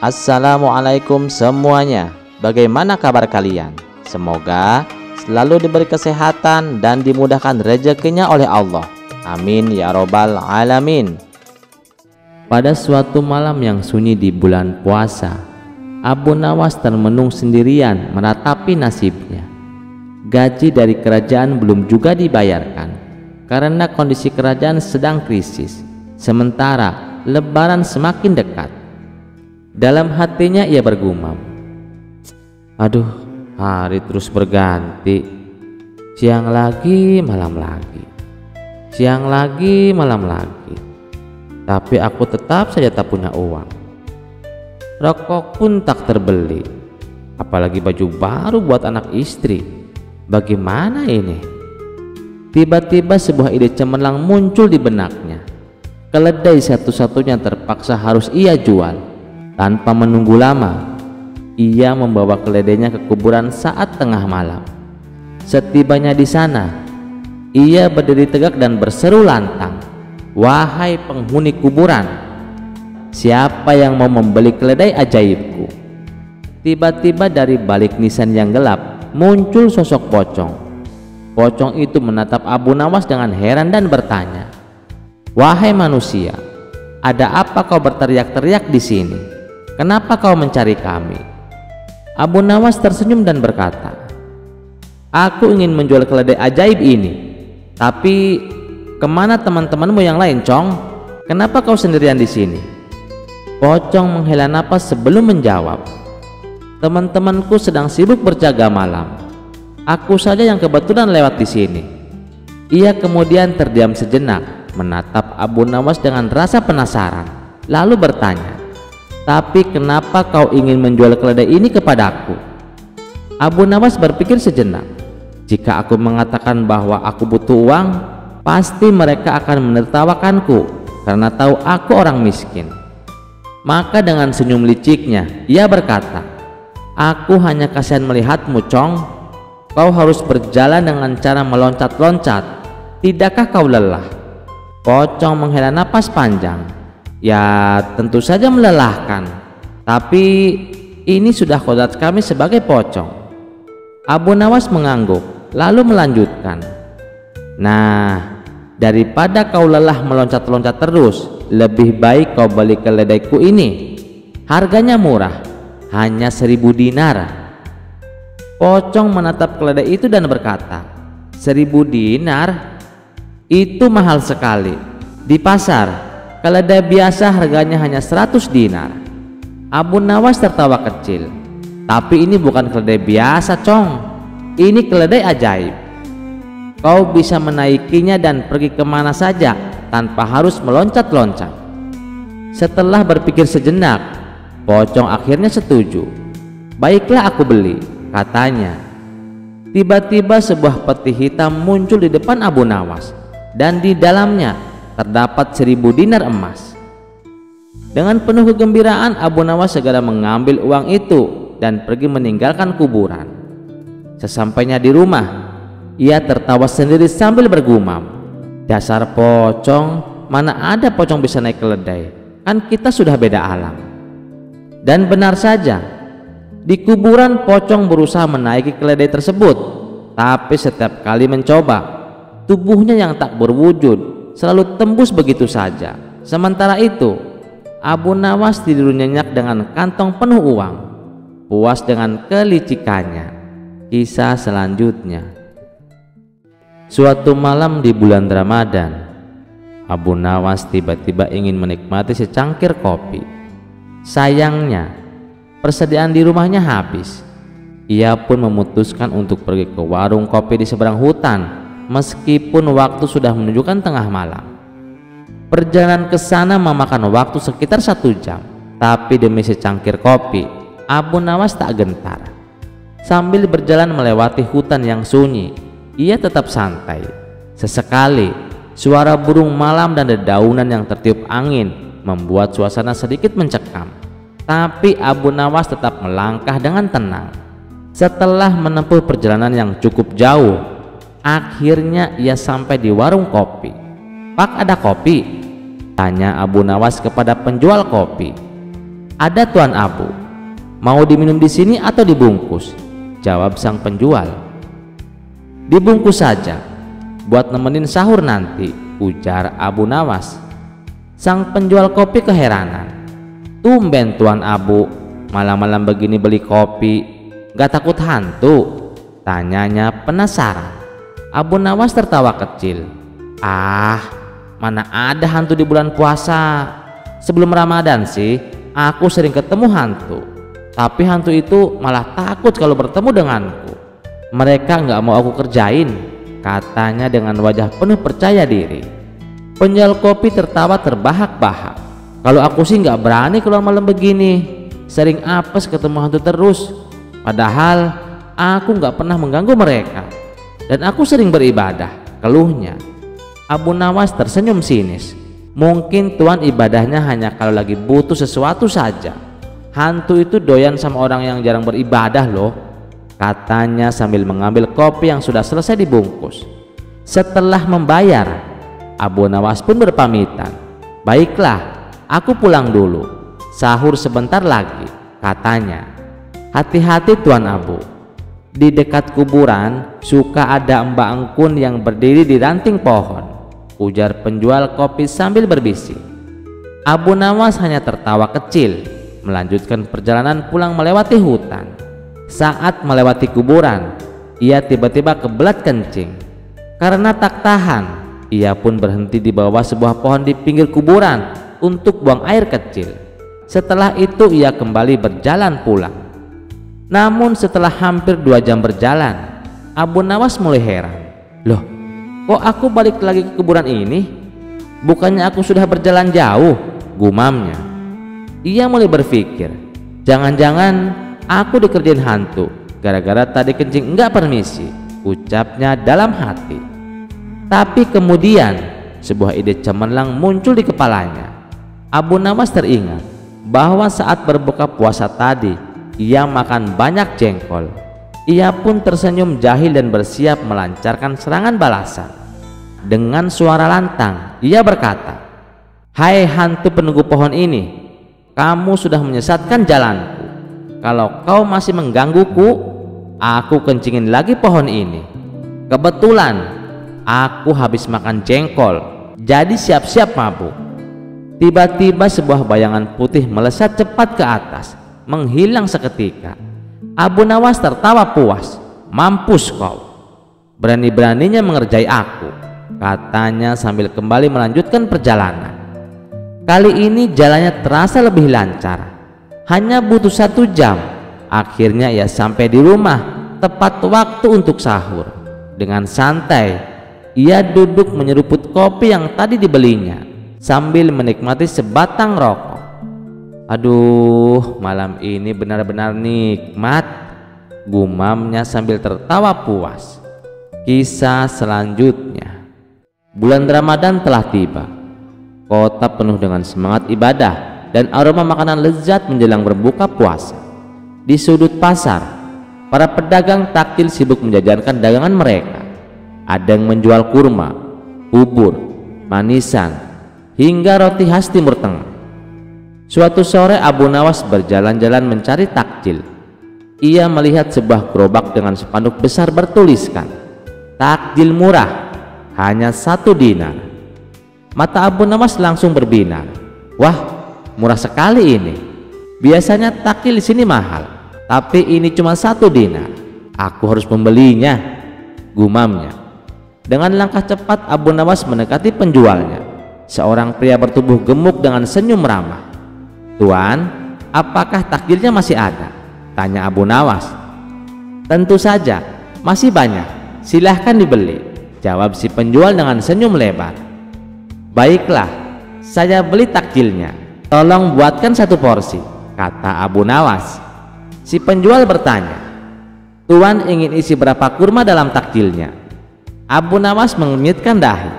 Assalamualaikum semuanya. Bagaimana kabar kalian? Semoga selalu diberi kesehatan dan dimudahkan rezekinya oleh Allah. Amin ya robbal alamin. Pada suatu malam yang sunyi di bulan puasa, Abu Nawas termenung sendirian meratapi nasibnya. Gaji dari kerajaan belum juga dibayarkan karena kondisi kerajaan sedang krisis. Sementara Lebaran semakin dekat. Dalam hatinya ia bergumam, "Aduh, hari terus berganti. Siang lagi, malam lagi. Siang lagi, malam lagi. Tapi aku tetap saja tak punya uang. Rokok pun tak terbeli. Apalagi baju baru buat anak istri. Bagaimana ini?" Tiba-tiba sebuah ide cemerlang muncul di benaknya. Keledai satu-satunya terpaksa harus ia jual. Tanpa menunggu lama, ia membawa keledainya ke kuburan saat tengah malam. Setibanya di sana, ia berdiri tegak dan berseru lantang, "Wahai penghuni kuburan, siapa yang mau membeli keledai ajaibku?" Tiba-tiba dari balik nisan yang gelap muncul sosok pocong. Pocong itu menatap Abu Nawas dengan heran dan bertanya, "Wahai manusia, ada apa kau berteriak-teriak di sini? Kenapa kau mencari kami?" Abu Nawas tersenyum dan berkata, "Aku ingin menjual keledai ajaib ini. Tapi kemana teman-temanmu yang lain, Cong? Kenapa kau sendirian di sini?" Pocong menghela napas sebelum menjawab, "Teman-temanku sedang sibuk berjaga malam. Aku saja yang kebetulan lewat di sini." Ia kemudian terdiam sejenak, menatap Abu Nawas dengan rasa penasaran, lalu bertanya, "Tapi kenapa kau ingin menjual keledai ini kepadaku?" Abu Nawas berpikir sejenak. Jika aku mengatakan bahwa aku butuh uang, pasti mereka akan menertawakanku karena tahu aku orang miskin. Maka dengan senyum liciknya ia berkata, "Aku hanya kasihan melihatmu, Cong. Kau harus berjalan dengan cara meloncat-loncat. Tidakkah kau lelah?" Pocong menghela napas panjang. "Ya, tentu saja melelahkan. Tapi ini sudah kodrat kami sebagai pocong." Abu Nawas mengangguk, lalu melanjutkan, "Nah, daripada kau lelah meloncat-loncat terus, lebih baik kau beli keledaiku ini. Harganya murah, hanya 1.000 dinar." Pocong menatap keledai itu dan berkata, "1.000 dinar? Itu mahal sekali. Di pasar, keledai biasa harganya hanya 100 dinar." Abu Nawas tertawa kecil. "Tapi ini bukan keledai biasa, Cong. Ini keledai ajaib. Kau bisa menaikinya dan pergi kemana saja tanpa harus meloncat-loncat." Setelah berpikir sejenak, pocong akhirnya setuju. "Baiklah, aku beli," katanya. Tiba-tiba sebuah peti hitam muncul di depan Abu Nawas, dan di dalamnya terdapat 1.000 dinar emas. Dengan penuh kegembiraan, Abu Nawas segera mengambil uang itu dan pergi meninggalkan kuburan. Sesampainya di rumah, ia tertawa sendiri sambil bergumam, "Dasar pocong, mana ada pocong bisa naik keledai? Kan kita sudah beda alam." Dan benar saja, di kuburan pocong berusaha menaiki keledai tersebut, tapi setiap kali mencoba, tubuhnya yang tak berwujud selalu tembus begitu saja. Sementara itu, Abu Nawas tidur nyenyak dengan kantong penuh uang, puas dengan kelicikannya. Kisah selanjutnya. Suatu malam di bulan Ramadan, Abu Nawas tiba-tiba ingin menikmati secangkir kopi. Sayangnya, persediaan di rumahnya habis. Ia pun memutuskan untuk pergi ke warung kopi di seberang hutan, meskipun waktu sudah menunjukkan tengah malam. Perjalanan ke sana memakan waktu sekitar 1 jam, tapi demi secangkir kopi, Abu Nawas tak gentar. Sambil berjalan melewati hutan yang sunyi, ia tetap santai. Sesekali, suara burung malam dan dedaunan yang tertiup angin membuat suasana sedikit mencekam. Tapi Abu Nawas tetap melangkah dengan tenang. Setelah menempuh perjalanan yang cukup jauh, akhirnya ia sampai di warung kopi. "Pak, ada kopi?" tanya Abu Nawas kepada penjual kopi. "Ada Tuan Abu. Mau diminum di sini atau dibungkus?" jawab sang penjual. "Dibungkus saja, buat nemenin sahur nanti," ujar Abu Nawas. Sang penjual kopi keheranan. "Tumben Tuan Abu, malam-malam begini beli kopi, gak takut hantu?" tanyanya penasaran. Abu Nawas tertawa kecil. "Ah, mana ada hantu di bulan puasa. Sebelum Ramadan sih aku sering ketemu hantu, tapi hantu itu malah takut kalau bertemu denganku. Mereka nggak mau aku kerjain," katanya dengan wajah penuh percaya diri. Penjual kopi tertawa terbahak-bahak. "Kalau aku sih nggak berani keluar malam begini, sering apes ketemu hantu terus. Padahal aku nggak pernah mengganggu mereka, dan aku sering beribadah," keluhnya. Abu Nawas tersenyum sinis. "Mungkin tuan ibadahnya hanya kalau lagi butuh sesuatu saja. Hantu itu doyan sama orang yang jarang beribadah loh," katanya sambil mengambil kopi yang sudah selesai dibungkus. Setelah membayar, Abu Nawas pun berpamitan. "Baiklah, aku pulang dulu. Sahur sebentar lagi," katanya. "Hati-hati Tuan Abu. Di dekat kuburan suka ada Mbak Engkun yang berdiri di ranting pohon," ujar penjual kopi sambil berbisik. Abu Nawas hanya tertawa kecil, melanjutkan perjalanan pulang melewati hutan. Saat melewati kuburan, ia tiba-tiba kebelat kencing. Karena tak tahan, ia pun berhenti di bawah sebuah pohon di pinggir kuburan untuk buang air kecil. Setelah itu ia kembali berjalan pulang. Namun setelah hampir 2 jam berjalan, Abu Nawas mulai heran. "Loh, kok aku balik lagi ke kuburan ini? Bukannya aku sudah berjalan jauh?" gumamnya. Ia mulai berpikir, jangan-jangan aku dikerjain hantu gara-gara tadi kencing enggak permisi, ucapnya dalam hati. Tapi kemudian sebuah ide cemerlang muncul di kepalanya. Abu Nawas teringat bahwa saat berbuka puasa tadi ia makan banyak jengkol. Ia pun tersenyum jahil dan bersiap melancarkan serangan balasan. Dengan suara lantang ia berkata, "Hai hantu penunggu pohon ini, kamu sudah menyesatkan jalanku. Kalau kau masih menggangguku, aku kencingin lagi pohon ini. Kebetulan aku habis makan jengkol, jadi siap-siap mabuk." Tiba-tiba sebuah bayangan putih melesat cepat ke atas, menghilang seketika. Abu Nawas tertawa puas. "Mampus kau, berani-beraninya mengerjai aku," katanya sambil kembali melanjutkan perjalanan. Kali ini jalannya terasa lebih lancar. Hanya butuh 1 jam, akhirnya ia sampai di rumah tepat waktu untuk sahur. Dengan santai ia duduk menyeruput kopi yang tadi dibelinya sambil menikmati sebatang rokok. "Aduh, malam ini benar-benar nikmat," gumamnya sambil tertawa puas. Kisah selanjutnya. Bulan Ramadan telah tiba. Kota penuh dengan semangat ibadah dan aroma makanan lezat menjelang berbuka puasa. Di sudut pasar, para pedagang takjil sibuk menjajakan dagangan mereka. Ada yang menjual kurma, bubur, manisan, hingga roti khas Timur Tengah. Suatu sore Abu Nawas berjalan-jalan mencari takjil. Ia melihat sebuah gerobak dengan spanduk besar bertuliskan, "Takjil murah, hanya 1 dinar." Mata Abu Nawas langsung berbinar. "Wah, murah sekali ini. Biasanya takjil di sini mahal, tapi ini cuma 1 dinar. Aku harus membelinya," gumamnya. Dengan langkah cepat Abu Nawas mendekati penjualnya, seorang pria bertubuh gemuk dengan senyum ramah. "Tuan, apakah takjilnya masih ada?" tanya Abu Nawas. "Tentu saja, masih banyak. Silahkan dibeli," jawab si penjual dengan senyum lebar. "Baiklah, saya beli takjilnya. Tolong buatkan 1 porsi," kata Abu Nawas. Si penjual bertanya, "Tuan ingin isi berapa kurma dalam takjilnya?" Abu Nawas mengenyitkan dahi.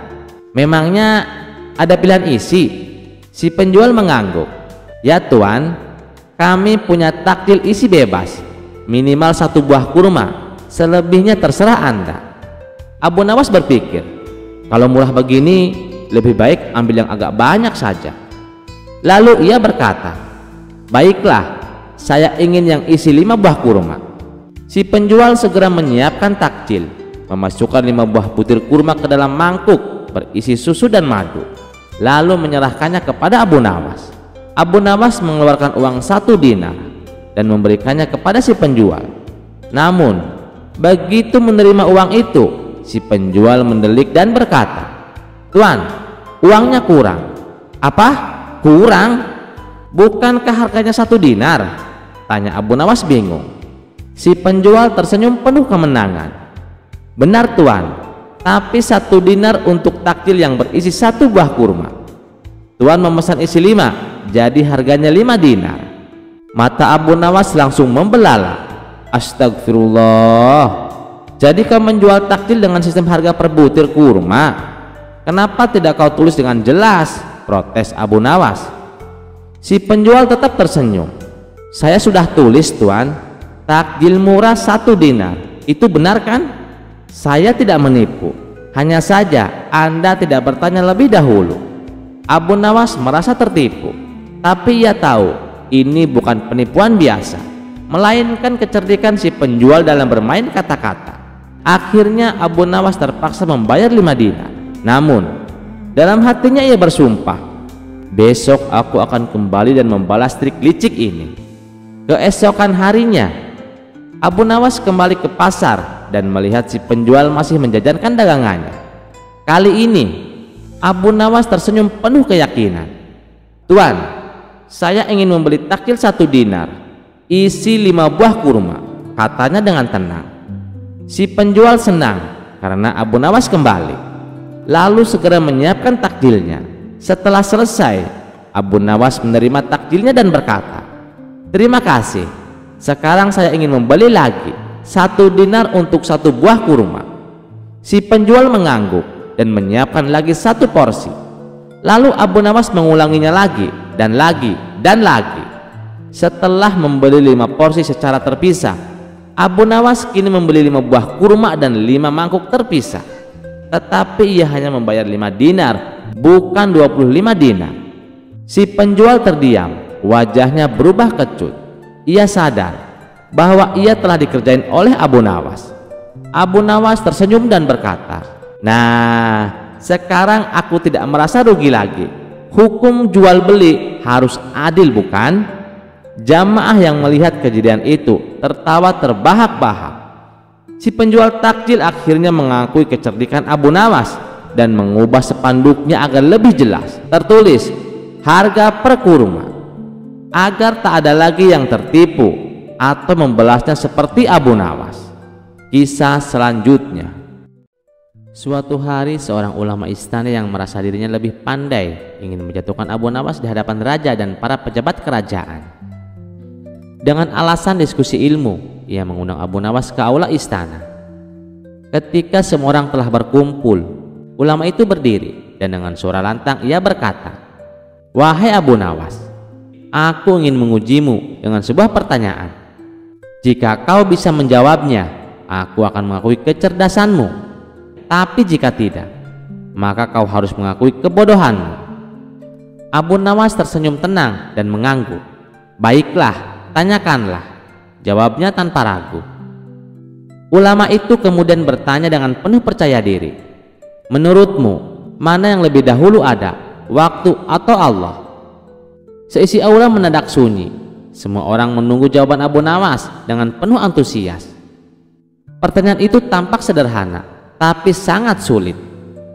"Memangnya ada pilihan isi?" Si penjual mengangguk. "Ya Tuan, kami punya takjil isi bebas, minimal 1 buah kurma, selebihnya terserah Anda." Abu Nawas berpikir, kalau murah begini lebih baik ambil yang agak banyak saja. Lalu ia berkata, Baiklah, saya ingin yang isi 5 buah kurma. Si penjual segera menyiapkan takjil, memasukkan 5 buah butir kurma ke dalam mangkuk berisi susu dan madu, lalu menyerahkannya kepada Abu Nawas. Abu Nawas mengeluarkan uang 1 dinar dan memberikannya kepada si penjual. Namun begitu menerima uang itu, si penjual mendelik dan berkata, "Tuan, uangnya kurang." "Apa? Kurang? Bukankah harganya 1 dinar?" tanya Abu Nawas bingung. Si penjual tersenyum penuh kemenangan. "Benar Tuan, tapi 1 dinar untuk takjil yang berisi 1 buah kurma. Tuan memesan isi 5, jadi harganya 5 dinar." Mata Abu Nawas langsung membelalak. "Astagfirullah, jadi kau menjual takjil dengan sistem harga per butir kurma? Kenapa tidak kau tulis dengan jelas?" protes Abu Nawas. Si penjual tetap tersenyum. "Saya sudah tulis Tuan, takjil murah 1 dinar. Itu benar kan? Saya tidak menipu. Hanya saja Anda tidak bertanya lebih dahulu." Abu Nawas merasa tertipu, tapi ia tahu ini bukan penipuan biasa, melainkan kecerdikan si penjual dalam bermain kata-kata. Akhirnya Abu Nawas terpaksa membayar 5 dinar. Namun dalam hatinya ia bersumpah, "Besok aku akan kembali dan membalas trik licik ini." Keesokan harinya, Abu Nawas kembali ke pasar dan melihat si penjual masih menjajankan dagangannya. Kali ini Abu Nawas tersenyum penuh keyakinan. "Tuan, saya ingin membeli takjil 1 dinar, isi 5 buah kurma," katanya dengan tenang. Si penjual senang karena Abu Nawas kembali, lalu segera menyiapkan takjilnya. Setelah selesai, Abu Nawas menerima takjilnya dan berkata, "Terima kasih, sekarang saya ingin membeli lagi 1 dinar untuk 1 buah kurma." Si penjual mengangguk dan menyiapkan lagi 1 porsi. Lalu Abu Nawas mengulanginya lagi dan lagi dan lagi. Setelah membeli 5 porsi secara terpisah, Abu Nawas kini membeli 5 buah kurma dan 5 mangkuk terpisah. Tetapi ia hanya membayar 5 dinar, bukan 25 dinar. Si penjual terdiam, wajahnya berubah kecut. Ia sadar bahwa ia telah dikerjain oleh Abu Nawas. Abu Nawas tersenyum dan berkata, "Nah, sekarang aku tidak merasa rugi lagi. Hukum jual beli harus adil, bukan?" Jamaah yang melihat kejadian itu tertawa terbahak-bahak. Si penjual takjil akhirnya mengakui kecerdikan Abu Nawas dan mengubah spanduknya agar lebih jelas tertulis harga per kurma, agar tak ada lagi yang tertipu atau membalasnya seperti Abu Nawas. Kisah selanjutnya. Suatu hari seorang ulama istana yang merasa dirinya lebih pandai ingin menjatuhkan Abu Nawas di hadapan raja dan para pejabat kerajaan. Dengan alasan diskusi ilmu, ia mengundang Abu Nawas ke aula istana. Ketika semua orang telah berkumpul, ulama itu berdiri dan dengan suara lantang ia berkata, "Wahai Abu Nawas, aku ingin mengujimu dengan sebuah pertanyaan. Jika kau bisa menjawabnya, aku akan mengakui kecerdasanmu. Tapi jika tidak, maka kau harus mengakui kebodohanmu." Abu Nawas tersenyum tenang dan mengangguk. "Baiklah, tanyakanlah," jawabnya tanpa ragu. Ulama itu kemudian bertanya dengan penuh percaya diri, "Menurutmu, mana yang lebih dahulu ada, waktu atau Allah?" Seisi aula mendadak sunyi. Semua orang menunggu jawaban Abu Nawas dengan penuh antusias. Pertanyaan itu tampak sederhana, tapi sangat sulit.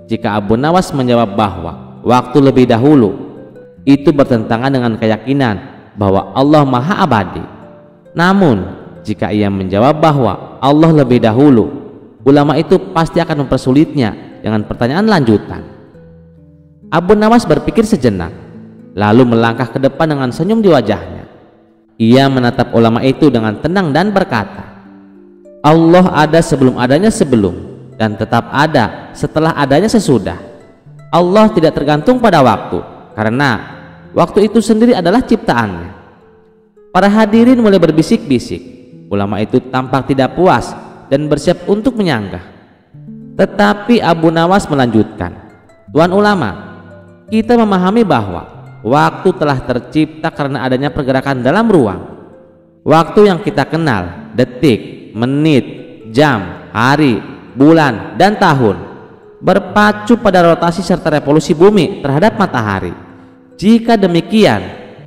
Jika Abu Nawas menjawab bahwa waktu lebih dahulu, itu bertentangan dengan keyakinan bahwa Allah Maha Abadi. Namun jika ia menjawab bahwa Allah lebih dahulu, ulama itu pasti akan mempersulitnya dengan pertanyaan lanjutan. Abu Nawas berpikir sejenak, lalu melangkah ke depan dengan senyum di wajahnya. Ia menatap ulama itu dengan tenang dan berkata, "Allah ada sebelum adanya sebelum, dan tetap ada setelah adanya sesudah. Allah tidak tergantung pada waktu, karena waktu itu sendiri adalah ciptaannya." Para hadirin mulai berbisik-bisik. Ulama itu tampak tidak puas dan bersiap untuk menyanggah. Tetapi Abu Nawas melanjutkan, "Tuan ulama, kita memahami bahwa waktu telah tercipta karena adanya pergerakan dalam ruang. Waktu yang kita kenal, detik, menit, jam, hari, bulan, dan tahun, berpacu pada rotasi serta revolusi bumi terhadap matahari. Jika demikian,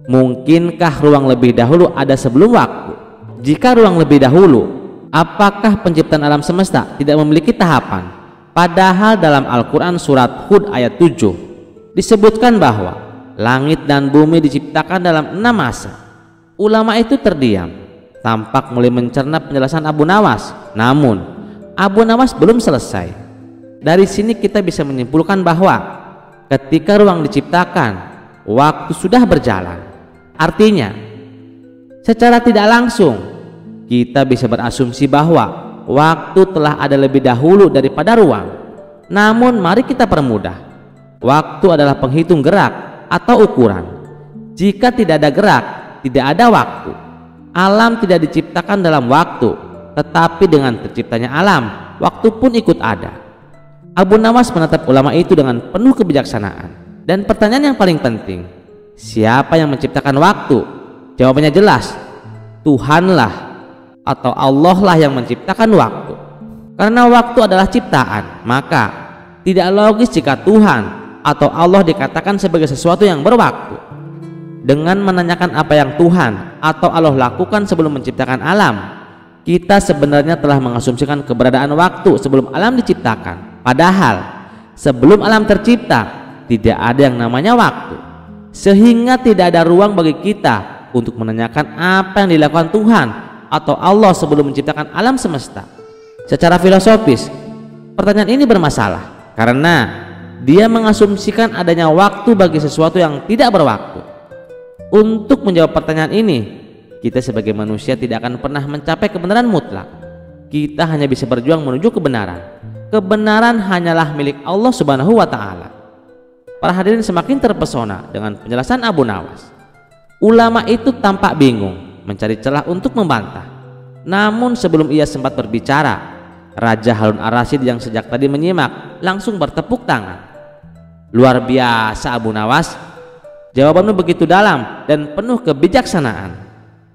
mungkinkah ruang lebih dahulu ada sebelum waktu? Jika ruang lebih dahulu, apakah penciptaan alam semesta tidak memiliki tahapan? Padahal dalam Al-Quran surat Hud ayat 7 disebutkan bahwa langit dan bumi diciptakan dalam 6 masa. Ulama itu terdiam, tampak mulai mencerna penjelasan Abu Nawas. Namun Abu Nawas belum selesai. Dari sini kita bisa menyimpulkan bahwa ketika ruang diciptakan, waktu sudah berjalan. Artinya, secara tidak langsung kita bisa berasumsi bahwa waktu telah ada lebih dahulu daripada ruang. Namun mari kita permudah. Waktu adalah penghitung gerak atau ukuran. Jika tidak ada gerak, tidak ada waktu. Alam tidak diciptakan dalam waktu, tetapi dengan terciptanya alam, waktu pun ikut ada. Abu Nawas menatap ulama itu dengan penuh kebijaksanaan. Dan pertanyaan yang paling penting, siapa yang menciptakan waktu? Jawabannya jelas, Tuhanlah atau Allah lah yang menciptakan waktu. Karena waktu adalah ciptaan, maka tidak logis jika Tuhan atau Allah dikatakan sebagai sesuatu yang berwaktu. Dengan menanyakan apa yang Tuhan atau Allah lakukan sebelum menciptakan alam, kita sebenarnya telah mengasumsikan keberadaan waktu sebelum alam diciptakan. Padahal sebelum alam tercipta tidak ada yang namanya waktu, sehingga tidak ada ruang bagi kita untuk menanyakan apa yang dilakukan Tuhan atau Allah sebelum menciptakan alam semesta. Secara filosofis, pertanyaan ini bermasalah karena dia mengasumsikan adanya waktu bagi sesuatu yang tidak berwaktu. Untuk menjawab pertanyaan ini, kita sebagai manusia tidak akan pernah mencapai kebenaran mutlak. Kita hanya bisa berjuang menuju kebenaran. Kebenaran hanyalah milik Allah Subhanahu wa Ta'ala. Para hadirin semakin terpesona dengan penjelasan Abu Nawas. Ulama itu tampak bingung, mencari celah untuk membantah. Namun sebelum ia sempat berbicara, Raja Harun ar-Rasyid yang sejak tadi menyimak langsung bertepuk tangan. Luar biasa Abu Nawas, jawabanmu begitu dalam dan penuh kebijaksanaan,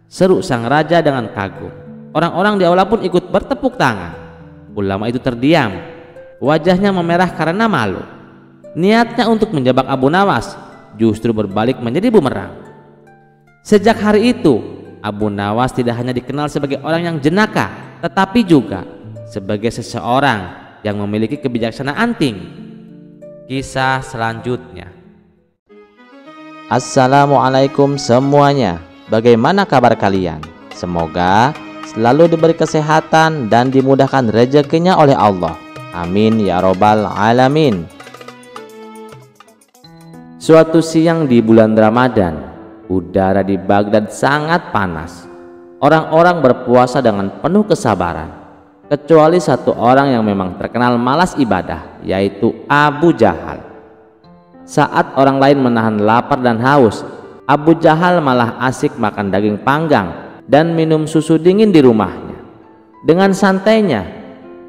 seru sang raja dengan kagum. Orang-orang di aula pun ikut bertepuk tangan. Ulama itu terdiam, wajahnya memerah karena malu. Niatnya untuk menjebak Abu Nawas justru berbalik menjadi bumerang. Sejak hari itu, Abu Nawas tidak hanya dikenal sebagai orang yang jenaka, tetapi juga sebagai seseorang yang memiliki kebijaksanaan tinggi. Kisah selanjutnya. Assalamualaikum semuanya. Bagaimana kabar kalian? Semoga selalu diberi kesehatan dan dimudahkan rezekinya oleh Allah. Amin ya robbal alamin. Suatu siang di bulan Ramadan, udara di Baghdad sangat panas. Orang-orang berpuasa dengan penuh kesabaran, kecuali satu orang yang memang terkenal malas ibadah, yaitu Abu Jahal. Saat orang lain menahan lapar dan haus, Abu Jahal malah asik makan daging panggang dan minum susu dingin di rumahnya. Dengan santainya,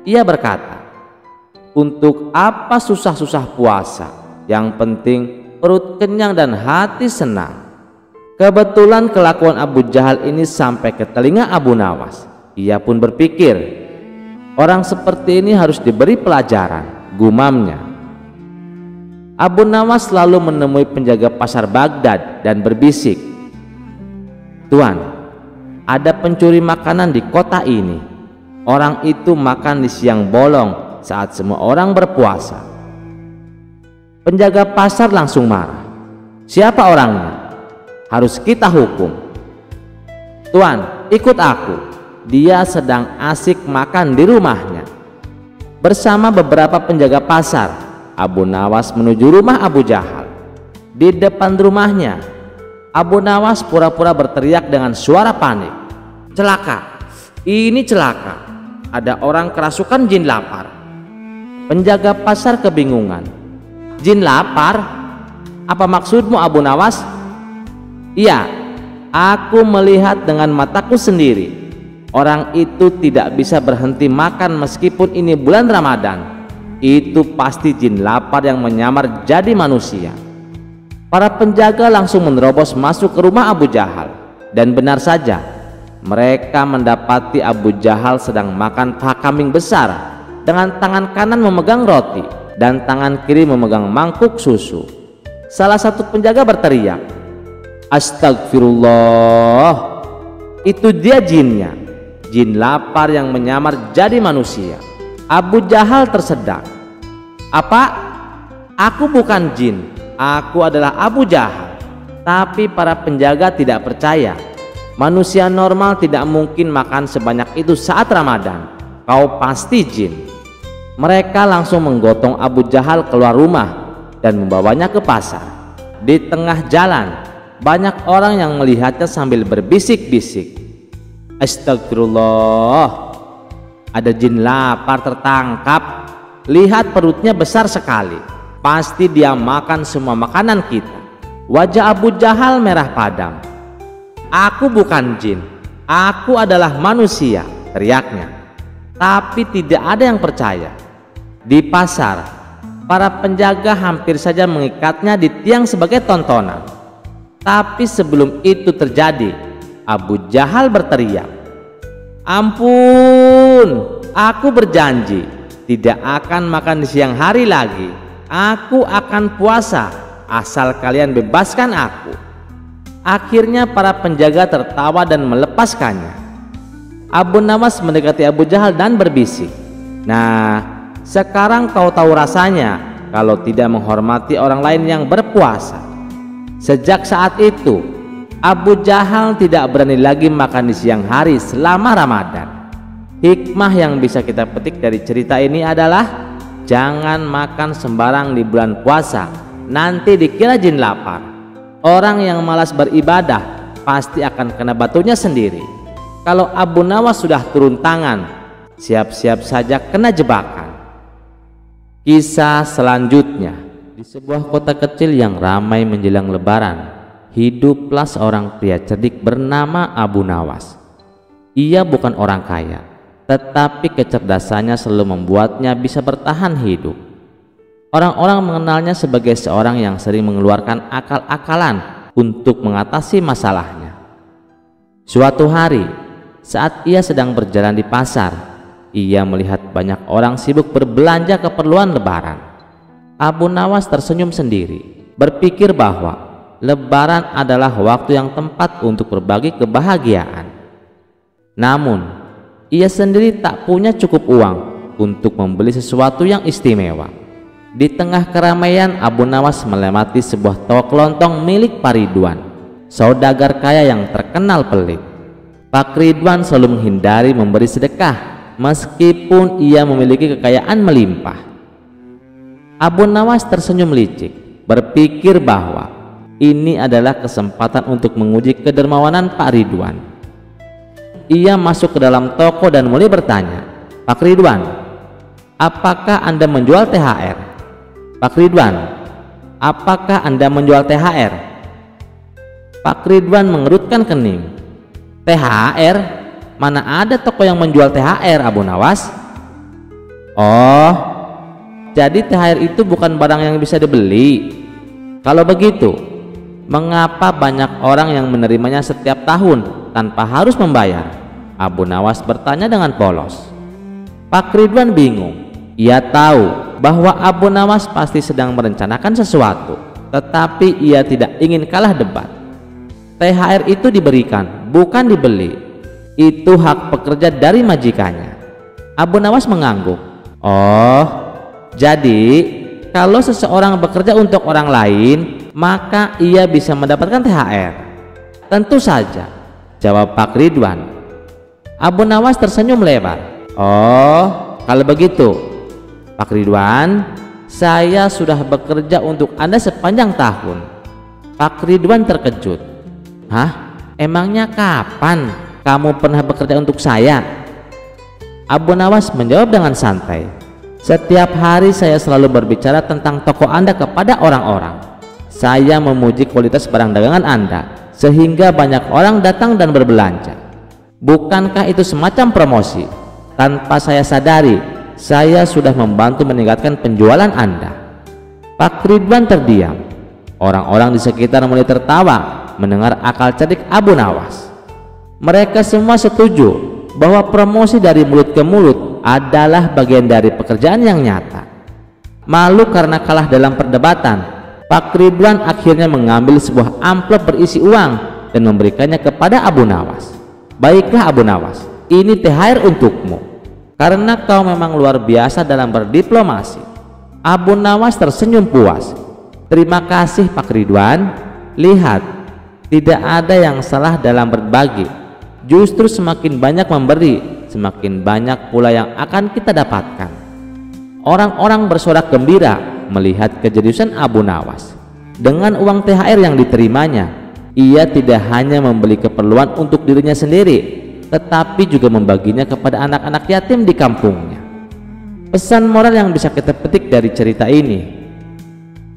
ia berkata, "Untuk apa susah-susah puasa? Yang penting perut kenyang dan hati senang." Kebetulan kelakuan Abu Jahal ini sampai ke telinga Abu Nawas. Ia pun berpikir, orang seperti ini harus diberi pelajaran, gumamnya. Abu Nawas lalu menemui penjaga pasar Baghdad dan berbisik, "Tuan, ada pencuri makanan di kota ini. Orang itu makan di siang bolong saat semua orang berpuasa." Penjaga pasar langsung marah. "Siapa orangnya? Harus kita hukum." "Tuan, ikut aku. Dia sedang asik makan di rumahnya." Bersama beberapa penjaga pasar, Abu Nawas menuju rumah Abu Jahal. Di depan rumahnya, Abu Nawas pura-pura berteriak dengan suara panik, "Celaka! Ini celaka! Ada orang kerasukan jin lapar." Penjaga pasar kebingungan. "Jin lapar? Apa maksudmu Abu Nawas?" "Iya, aku melihat dengan mataku sendiri. Orang itu tidak bisa berhenti makan meskipun ini bulan Ramadan. Itu pasti jin lapar yang menyamar jadi manusia." Para penjaga langsung menerobos masuk ke rumah Abu Jahal, dan benar saja mereka mendapati Abu Jahal sedang makan paha kambing besar dengan tangan kanan memegang roti dan tangan kiri memegang mangkuk susu. Salah satu penjaga berteriak, "Astagfirullah, itu dia jinnya, jin lapar yang menyamar jadi manusia." Abu Jahal tersedak. "Apa? Aku bukan jin, aku adalah Abu Jahal." Tapi para penjaga tidak percaya. Manusia normal tidak mungkin makan sebanyak itu saat Ramadan. Kau pasti jin. Mereka langsung menggotong Abu Jahal keluar rumah dan membawanya ke pasar. Di tengah jalan, banyak orang yang melihatnya sambil berbisik-bisik, "Astagfirullah, ada jin lapar tertangkap. Lihat perutnya besar sekali. Pasti dia makan semua makanan kita." Wajah Abu Jahal merah padam. "Aku bukan jin, aku adalah manusia," teriaknya. Tapi tidak ada yang percaya. Di pasar, para penjaga hampir saja mengikatnya di tiang sebagai tontonan. Tapi sebelum itu terjadi, Abu Jahal berteriak, "Ampun, aku berjanji tidak akan makan di siang hari lagi. Aku akan puasa asal kalian bebaskan aku." Akhirnya para penjaga tertawa dan melepaskannya. Abu Nawas mendekati Abu Jahal dan berbisik, "Nah, sekarang kau tahu rasanya kalau tidak menghormati orang lain yang berpuasa." Sejak saat itu, Abu Jahal tidak berani lagi makan di siang hari selama Ramadan. Hikmah yang bisa kita petik dari cerita ini adalah jangan makan sembarang di bulan puasa, nanti dikira jin lapar. Orang yang malas beribadah pasti akan kena batunya sendiri. Kalau Abu Nawas sudah turun tangan, siap-siap saja kena jebakan. Kisah selanjutnya, di sebuah kota kecil yang ramai menjelang Lebaran, hiduplah seorang pria cerdik bernama Abu Nawas. Ia bukan orang kaya, tetapi kecerdasannya selalu membuatnya bisa bertahan hidup. Orang-orang mengenalnya sebagai seorang yang sering mengeluarkan akal-akalan untuk mengatasi masalahnya. Suatu hari, saat ia sedang berjalan di pasar, ia melihat banyak orang sibuk berbelanja keperluan Lebaran. Abu Nawas tersenyum sendiri, berpikir bahwa Lebaran adalah waktu yang tepat untuk berbagi kebahagiaan. Namun, ia sendiri tak punya cukup uang untuk membeli sesuatu yang istimewa. Di tengah keramaian, Abu Nawas melewati sebuah toko kelontong milik Pak Ridwan, saudagar kaya yang terkenal pelit. Pak Ridwan selalu menghindari memberi sedekah meskipun ia memiliki kekayaan melimpah. Abu Nawas tersenyum licik, berpikir bahwa ini adalah kesempatan untuk menguji kedermawanan Pak Ridwan. Ia masuk ke dalam toko dan mulai bertanya, "Pak Ridwan, apakah Anda menjual THR?" "Pak Ridwan, apakah Anda menjual THR?" Pak Ridwan mengerutkan kening. "THR? Mana ada toko yang menjual THR, Abu Nawas?" "Oh, jadi THR itu bukan barang yang bisa dibeli. Kalau begitu, mengapa banyak orang yang menerimanya setiap tahun tanpa harus membayar?" Abu Nawas bertanya dengan polos. Pak Ridwan bingung. Ia tahu bahwa Abu Nawas pasti sedang merencanakan sesuatu, tetapi ia tidak ingin kalah debat. THR itu diberikan, bukan dibeli. Itu hak pekerja dari majikannya. Abu Nawas mengangguk. "Oh, jadi kalau seseorang bekerja untuk orang lain, maka ia bisa mendapatkan THR?" "Tentu saja," jawab Pak Ridwan. Abu Nawas tersenyum lebar. "Oh, kalau begitu, Pak Ridwan, saya sudah bekerja untuk Anda sepanjang tahun." Pak Ridwan terkejut. "Hah? Emangnya kapan kamu pernah bekerja untuk saya?" Abu Nawas menjawab dengan santai. "Setiap hari saya selalu berbicara tentang toko Anda kepada orang-orang. Saya memuji kualitas barang dagangan Anda sehingga banyak orang datang dan berbelanja. Bukankah itu semacam promosi? Tanpa saya sadari, saya sudah membantu meningkatkan penjualan Anda." Pak Ridwan terdiam. Orang-orang di sekitar mulai tertawa mendengar akal cerdik Abu Nawas. Mereka semua setuju bahwa promosi dari mulut ke mulut adalah bagian dari pekerjaan yang nyata. Malu karena kalah dalam perdebatan, Pak Ridwan akhirnya mengambil sebuah amplop berisi uang dan memberikannya kepada Abu Nawas. Baiklah Abu Nawas, ini THR untukmu, karena kau memang luar biasa dalam berdiplomasi. Abu Nawas tersenyum puas. Terima kasih Pak Ridwan. Lihat, tidak ada yang salah dalam berbagi. Justru semakin banyak memberi, semakin banyak pula yang akan kita dapatkan. Orang-orang bersorak gembira melihat kejeniusan Abu Nawas. Dengan uang THR yang diterimanya, ia tidak hanya membeli keperluan untuk dirinya sendiri, tetapi juga membaginya kepada anak-anak yatim di kampungnya. Pesan moral yang bisa kita petik dari cerita ini: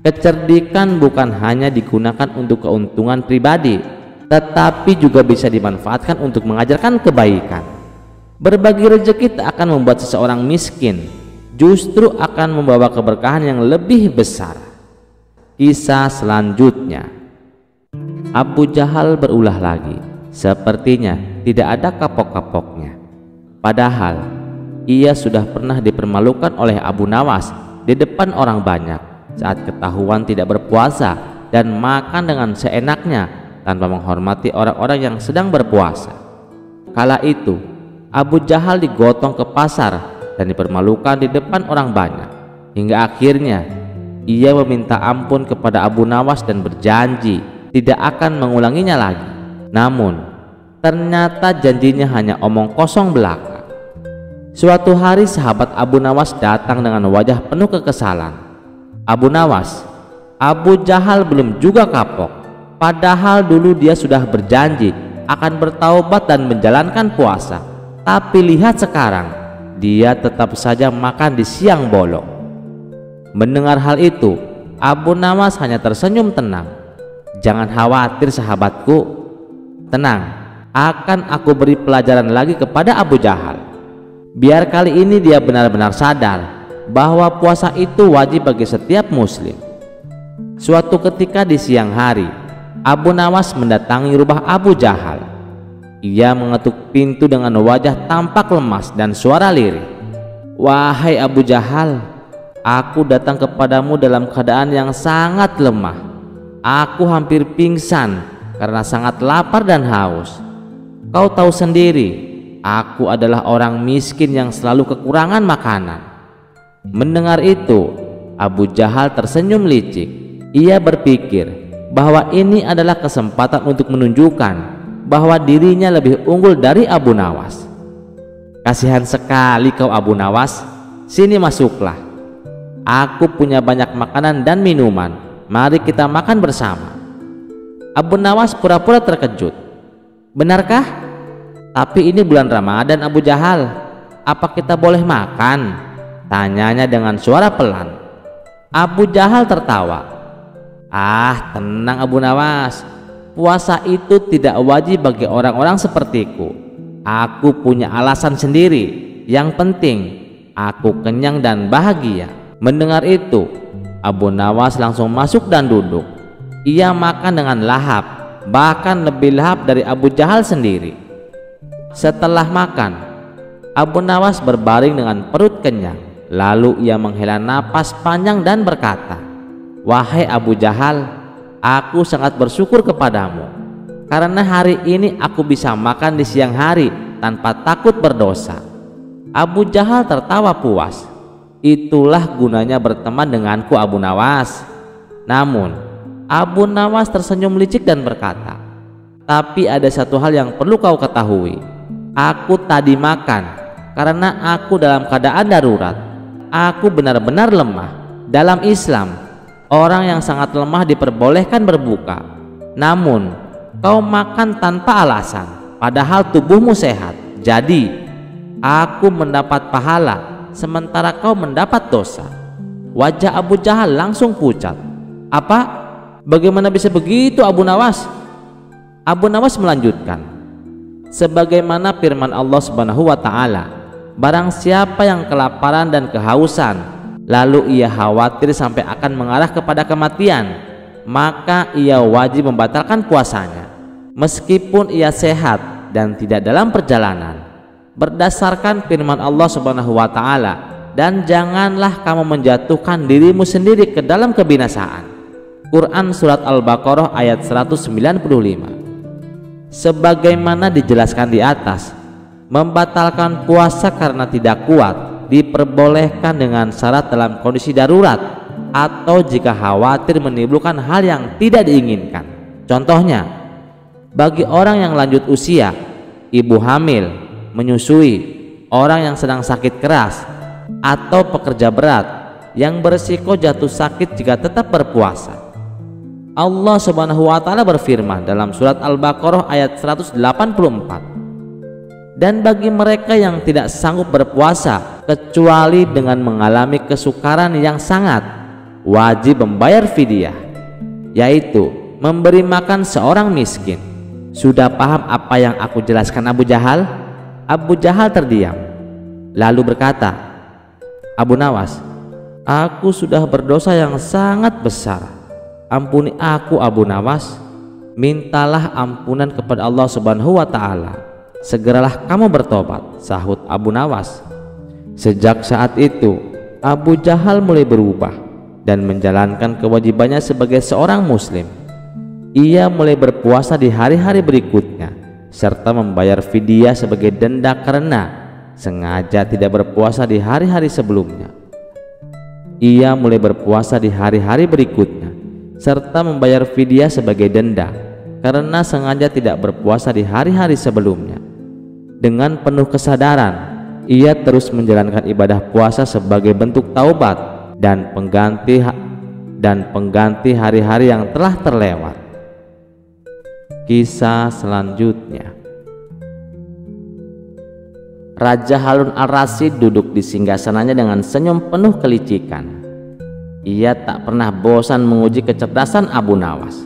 kecerdikan bukan hanya digunakan untuk keuntungan pribadi, tetapi juga bisa dimanfaatkan untuk mengajarkan kebaikan. Berbagi rezeki tak akan membuat seseorang miskin, justru akan membawa keberkahan yang lebih besar. Kisah selanjutnya, Abu Jahal berulah lagi. Sepertinya tidak ada kapok-kapoknya. Padahal ia sudah pernah dipermalukan oleh Abu Nawas di depan orang banyak saat ketahuan tidak berpuasa dan makan dengan seenaknya tanpa menghormati orang-orang yang sedang berpuasa. Kala itu Abu Jahal digotong ke pasar dan dipermalukan di depan orang banyak, hingga akhirnya ia meminta ampun kepada Abu Nawas dan berjanji tidak akan mengulanginya lagi. Namun ternyata janjinya hanya omong kosong belaka. Suatu hari sahabat Abu Nawas datang dengan wajah penuh kekesalan. Abu Nawas, Abu Jahal belum juga kapok, padahal dulu dia sudah berjanji akan bertaubat dan menjalankan puasa. Tapi lihat sekarang, dia tetap saja makan di siang bolong. Mendengar hal itu, Abu Nawas hanya tersenyum tenang. Jangan khawatir sahabatku, tenang, akan aku beri pelajaran lagi kepada Abu Jahal. Biar kali ini dia benar-benar sadar bahwa puasa itu wajib bagi setiap muslim. Suatu ketika di siang hari, Abu Nawas mendatangi rumah Abu Jahal. Ia mengetuk pintu dengan wajah tampak lemas dan suara lirih. Wahai Abu Jahal, aku datang kepadamu dalam keadaan yang sangat lemah. Aku hampir pingsan karena sangat lapar dan haus. Kau tahu sendiri, aku adalah orang miskin yang selalu kekurangan makanan. Mendengar itu, Abu Jahal tersenyum licik. Ia berpikir bahwa ini adalah kesempatan untuk menunjukkan bahwa dirinya lebih unggul dari Abu Nawas. Kasihan sekali kau Abu Nawas, sini masuklah. Aku punya banyak makanan dan minuman, mari kita makan bersama. Abu Nawas pura-pura terkejut. Benarkah? Tapi ini bulan Ramadan Abu Jahal, apa kita boleh makan? Tanyanya dengan suara pelan. Abu Jahal tertawa. Ah, tenang Abu Nawas, puasa itu tidak wajib bagi orang-orang sepertiku. Aku punya alasan sendiri. Yang penting aku kenyang dan bahagia. Mendengar itu, Abu Nawas langsung masuk dan duduk. Ia makan dengan lahap, bahkan lebih lahap dari Abu Jahal sendiri. Setelah makan, Abu Nawas berbaring dengan perut kenyang. Lalu ia menghela napas panjang dan berkata, wahai Abu Jahal, aku sangat bersyukur kepadamu karena hari ini aku bisa makan di siang hari tanpa takut berdosa. Abu Jahal tertawa puas. Itulah gunanya berteman denganku Abu Nawas. Namun Abu Nawas tersenyum licik dan berkata, tapi ada satu hal yang perlu kau ketahui. Aku tadi makan karena aku dalam keadaan darurat. Aku benar-benar lemah. Dalam Islam, orang yang sangat lemah diperbolehkan berbuka. Namun kau makan tanpa alasan, padahal tubuhmu sehat. Jadi aku mendapat pahala, sementara kau mendapat dosa. Wajah Abu Jahal langsung pucat. Apa? Bagaimana bisa begitu Abu Nawas? Abu Nawas melanjutkan, sebagaimana firman Allah Subhanahu wa ta'ala, barang siapa yang kelaparan dan kehausan, lalu ia khawatir sampai akan mengarah kepada kematian, maka ia wajib membatalkan puasanya meskipun ia sehat dan tidak dalam perjalanan, berdasarkan firman Allah Subhanahu wa taala, dan janganlah kamu menjatuhkan dirimu sendiri ke dalam kebinasaan. Quran surat Al-Baqarah ayat 195. Sebagaimana dijelaskan di atas, membatalkan puasa karena tidak kuat diperbolehkan dengan syarat dalam kondisi darurat atau jika khawatir menimbulkan hal yang tidak diinginkan. Contohnya, bagi orang yang lanjut usia, ibu hamil, menyusui, orang yang sedang sakit keras, atau pekerja berat yang berisiko jatuh sakit jika tetap berpuasa. Allah Subhanahu wa taala berfirman dalam surat Al-Baqarah ayat 184, dan bagi mereka yang tidak sanggup berpuasa kecuali dengan mengalami kesukaran yang sangat, wajib membayar fidyah, yaitu memberi makan seorang miskin. Sudah paham apa yang aku jelaskan Abu Jahal? Abu Jahal terdiam, lalu berkata, Abu Nawas, aku sudah berdosa yang sangat besar. Ampuni aku Abu Nawas. Mintalah ampunan kepada Allah Subhanahu wa taala. Segeralah kamu bertobat, sahut Abu Nawas. Sejak saat itu Abu Jahal mulai berubah dan menjalankan kewajibannya sebagai seorang muslim. Ia mulai berpuasa di hari-hari berikutnya serta membayar fidyah sebagai denda karena sengaja tidak berpuasa di hari-hari sebelumnya. Ia mulai berpuasa di hari-hari berikutnya serta membayar fidyah sebagai denda karena sengaja tidak berpuasa di hari-hari sebelumnya. Dengan penuh kesadaran, ia terus menjalankan ibadah puasa sebagai bentuk taubat dan pengganti hari-hari yang telah terlewat. Kisah selanjutnya, Raja Harun al-Rasyid duduk di singgasananya dengan senyum penuh kelicikan. Ia tak pernah bosan menguji kecerdasan Abu Nawas.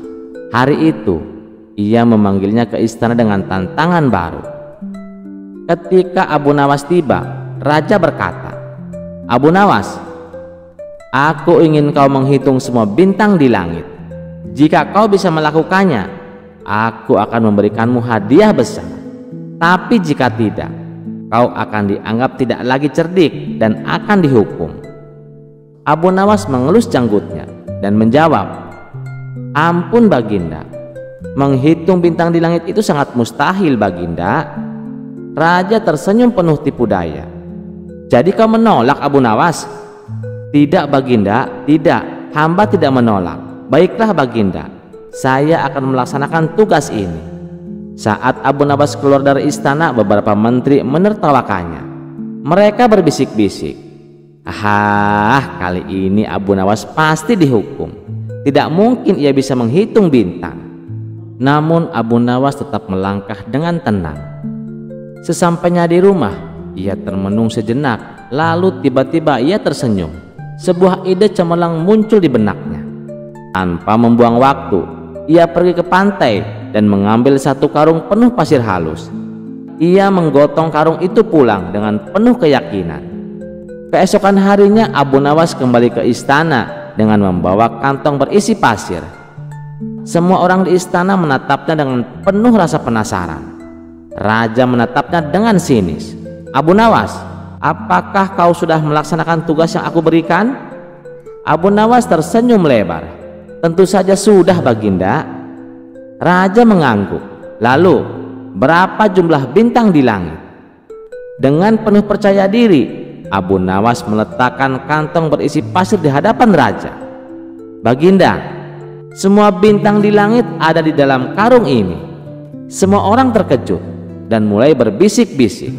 Hari itu ia memanggilnya ke istana dengan tantangan baru. Ketika Abu Nawas tiba, raja berkata, Abu Nawas, aku ingin kau menghitung semua bintang di langit. Jika kau bisa melakukannya, aku akan memberikanmu hadiah besar. Tapi jika tidak, kau akan dianggap tidak lagi cerdik dan akan dihukum. Abu Nawas mengelus janggutnya dan menjawab, ampun Baginda, menghitung bintang di langit itu sangat mustahil Baginda. Raja tersenyum penuh tipu daya. Jadi kau menolak Abu Nawas? Tidak Baginda, tidak, hamba tidak menolak. Baiklah Baginda, saya akan melaksanakan tugas ini. Saat Abu Nawas keluar dari istana, beberapa menteri menertawakannya. Mereka berbisik-bisik, kali ini Abu Nawas pasti dihukum. Tidak mungkin ia bisa menghitung bintang. Namun Abu Nawas tetap melangkah dengan tenang. Sesampainya di rumah, ia termenung sejenak, lalu tiba-tiba ia tersenyum. Sebuah ide cemerlang muncul di benaknya. Tanpa membuang waktu, ia pergi ke pantai dan mengambil satu karung penuh pasir halus. Ia menggotong karung itu pulang dengan penuh keyakinan. Keesokan harinya Abu Nawas kembali ke istana dengan membawa kantong berisi pasir. Semua orang di istana menatapnya dengan penuh rasa penasaran. Raja menatapnya dengan sinis. Abu Nawas, apakah kau sudah melaksanakan tugas yang aku berikan? Abu Nawas tersenyum lebar. Tentu saja sudah Baginda. Raja mengangguk. Lalu, berapa jumlah bintang di langit? Dengan penuh percaya diri, Abu Nawas meletakkan kantong berisi pasir di hadapan raja. Baginda, semua bintang di langit ada di dalam karung ini. Semua orang terkejut dan mulai berbisik-bisik.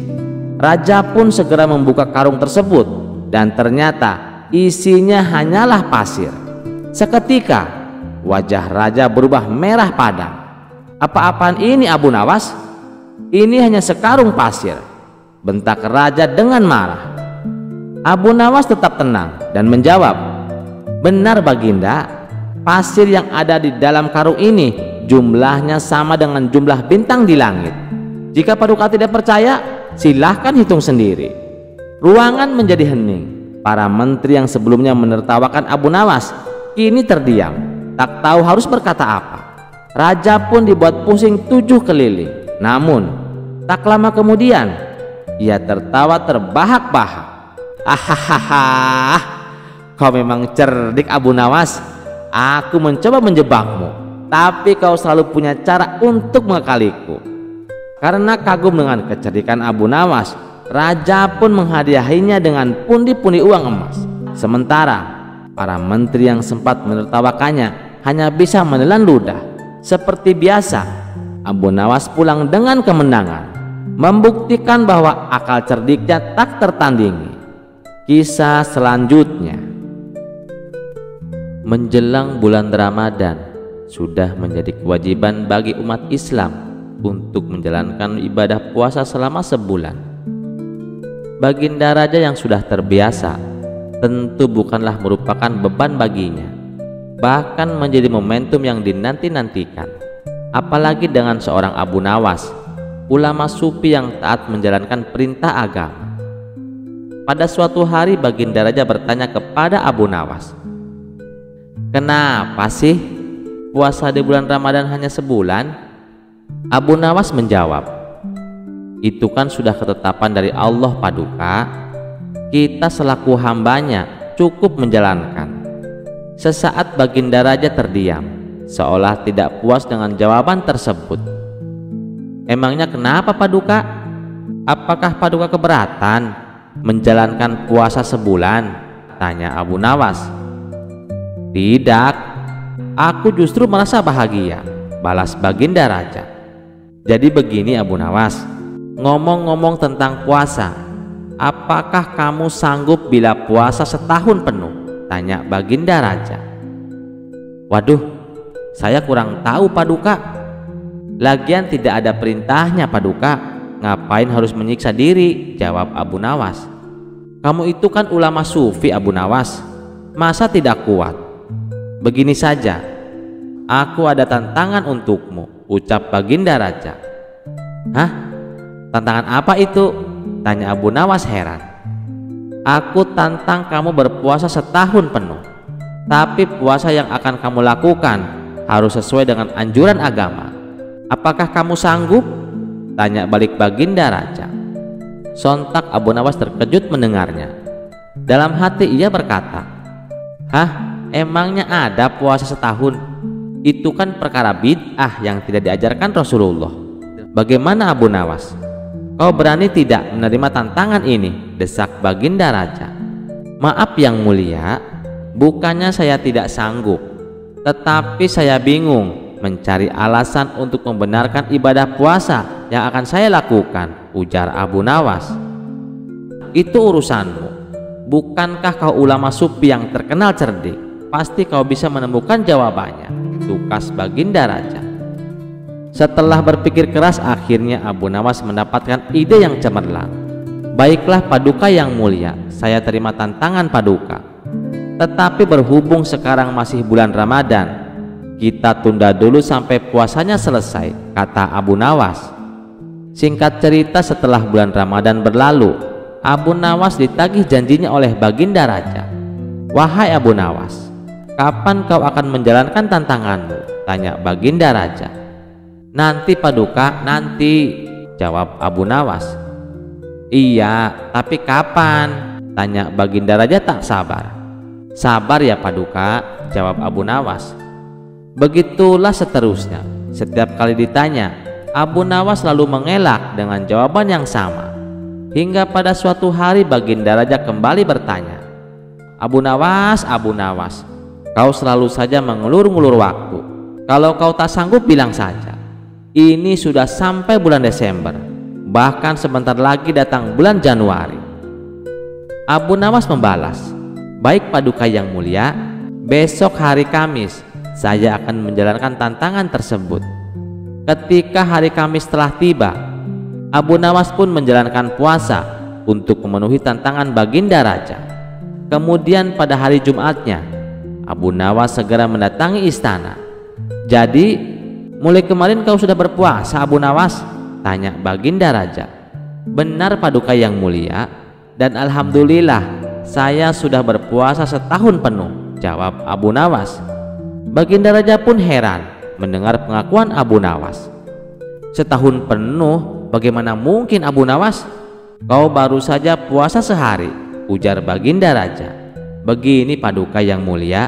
Raja pun segera membuka karung tersebut dan ternyata isinya hanyalah pasir. Seketika wajah raja berubah merah padam. Apa-apaan ini Abu Nawas? Ini hanya sekarung pasir, bentak raja dengan marah. Abu Nawas tetap tenang dan menjawab, benar Baginda, pasir yang ada di dalam karung ini jumlahnya sama dengan jumlah bintang di langit. Jika Paduka tidak percaya, silahkan hitung sendiri. Ruangan menjadi hening. Para menteri yang sebelumnya menertawakan Abu Nawas kini terdiam, tak tahu harus berkata apa. Raja pun dibuat pusing 7 keliling. Namun tak lama kemudian ia tertawa terbahak-bahak. Hahaha, kau memang cerdik Abu Nawas. Aku mencoba menjebakmu, tapi kau selalu punya cara untuk mengakaliku. Karena kagum dengan kecerdikan Abu Nawas, raja pun menghadiahinya dengan pundi-pundi uang emas. Sementara para menteri yang sempat menertawakannya hanya bisa menelan ludah. Seperti biasa, Abu Nawas pulang dengan kemenangan, membuktikan bahwa akal cerdiknya tak tertandingi. Kisah selanjutnya. Menjelang bulan Ramadan, sudah menjadi kewajiban bagi umat Islam untuk menjalankan ibadah puasa selama sebulan. Baginda Raja yang sudah terbiasa tentu bukanlah merupakan beban baginya, bahkan menjadi momentum yang dinanti-nantikan. Apalagi dengan seorang Abu Nawas, ulama sufi yang taat menjalankan perintah agama. Pada suatu hari Baginda Raja bertanya kepada Abu Nawas, "Kenapa sih puasa di bulan Ramadan hanya sebulan?" Abu Nawas menjawab, "Itu kan sudah ketetapan dari Allah Paduka. Kita selaku hambanya cukup menjalankan." Sesaat Baginda Raja terdiam, seolah tidak puas dengan jawaban tersebut. "Emangnya kenapa Paduka? Apakah Paduka keberatan menjalankan puasa sebulan?" tanya Abu Nawas. "Tidak, aku justru merasa bahagia," balas Baginda Raja. "Jadi begini Abu Nawas, ngomong-ngomong tentang puasa, apakah kamu sanggup bila puasa setahun penuh?" tanya Baginda Raja. "Waduh, saya kurang tahu Paduka. Lagian tidak ada perintahnya Paduka, ngapain harus menyiksa diri?" jawab Abu Nawas. "Kamu itu kan ulama sufi Abu Nawas, masa tidak kuat? Begini saja, aku ada tantangan untukmu," ucap Baginda Raja. "Hah? Tantangan apa itu?" tanya Abu Nawas heran. "Aku tantang kamu berpuasa setahun penuh, tapi puasa yang akan kamu lakukan harus sesuai dengan anjuran agama. Apakah kamu sanggup?" tanya balik Baginda Raja. Sontak Abu Nawas terkejut mendengarnya. Dalam hati ia berkata, "Hah? Emangnya ada puasa setahun? Itu kan perkara bid'ah yang tidak diajarkan Rasulullah. Bagaimana Abu Nawas? Kau berani tidak menerima tantangan ini?" desak Baginda Raja. "Maaf yang mulia, bukannya saya tidak sanggup, tetapi saya bingung mencari alasan untuk membenarkan ibadah puasa yang akan saya lakukan," ujar Abu Nawas. "Itu urusanmu. Bukankah kau ulama sufi yang terkenal cerdik? Pasti kau bisa menemukan jawabannya," tukas Baginda Raja. Setelah berpikir keras, akhirnya Abu Nawas mendapatkan ide yang cemerlang. "Baiklah Paduka yang mulia, saya terima tantangan Paduka. Tetapi berhubung sekarang masih bulan Ramadan, kita tunda dulu sampai puasanya selesai," kata Abu Nawas. Singkat cerita, setelah bulan Ramadan berlalu, Abu Nawas ditagih janjinya oleh Baginda Raja. "Wahai Abu Nawas, kapan kau akan menjalankan tantanganmu?" tanya Baginda Raja. "Nanti Paduka, nanti," jawab Abu Nawas. "Iya, tapi kapan?" tanya Baginda Raja tak sabar. "Sabar ya Paduka," jawab Abu Nawas. Begitulah seterusnya. Setiap kali ditanya, Abu Nawas selalu mengelak dengan jawaban yang sama. Hingga pada suatu hari Baginda Raja kembali bertanya, Abu Nawas, kau selalu saja mengulur-ngulur waktu. Kalau kau tak sanggup bilang saja. Ini sudah sampai bulan Desember, bahkan sebentar lagi datang bulan Januari." Abu Nawas membalas, "Baik Paduka yang mulia, besok hari Kamis saya akan menjalankan tantangan tersebut." Ketika hari Kamis telah tiba, Abu Nawas pun menjalankan puasa untuk memenuhi tantangan Baginda Raja. Kemudian pada hari Jumatnya, Abu Nawas segera mendatangi istana. "Jadi, mulai kemarin kau sudah berpuasa Abu Nawas?" tanya Baginda Raja. "Benar Paduka yang mulia, dan alhamdulillah saya sudah berpuasa setahun penuh," jawab Abu Nawas. Baginda Raja pun heran mendengar pengakuan Abu Nawas. "Setahun penuh, bagaimana mungkin Abu Nawas? Kau baru saja puasa sehari," ujar Baginda Raja. "Begini Paduka yang mulia,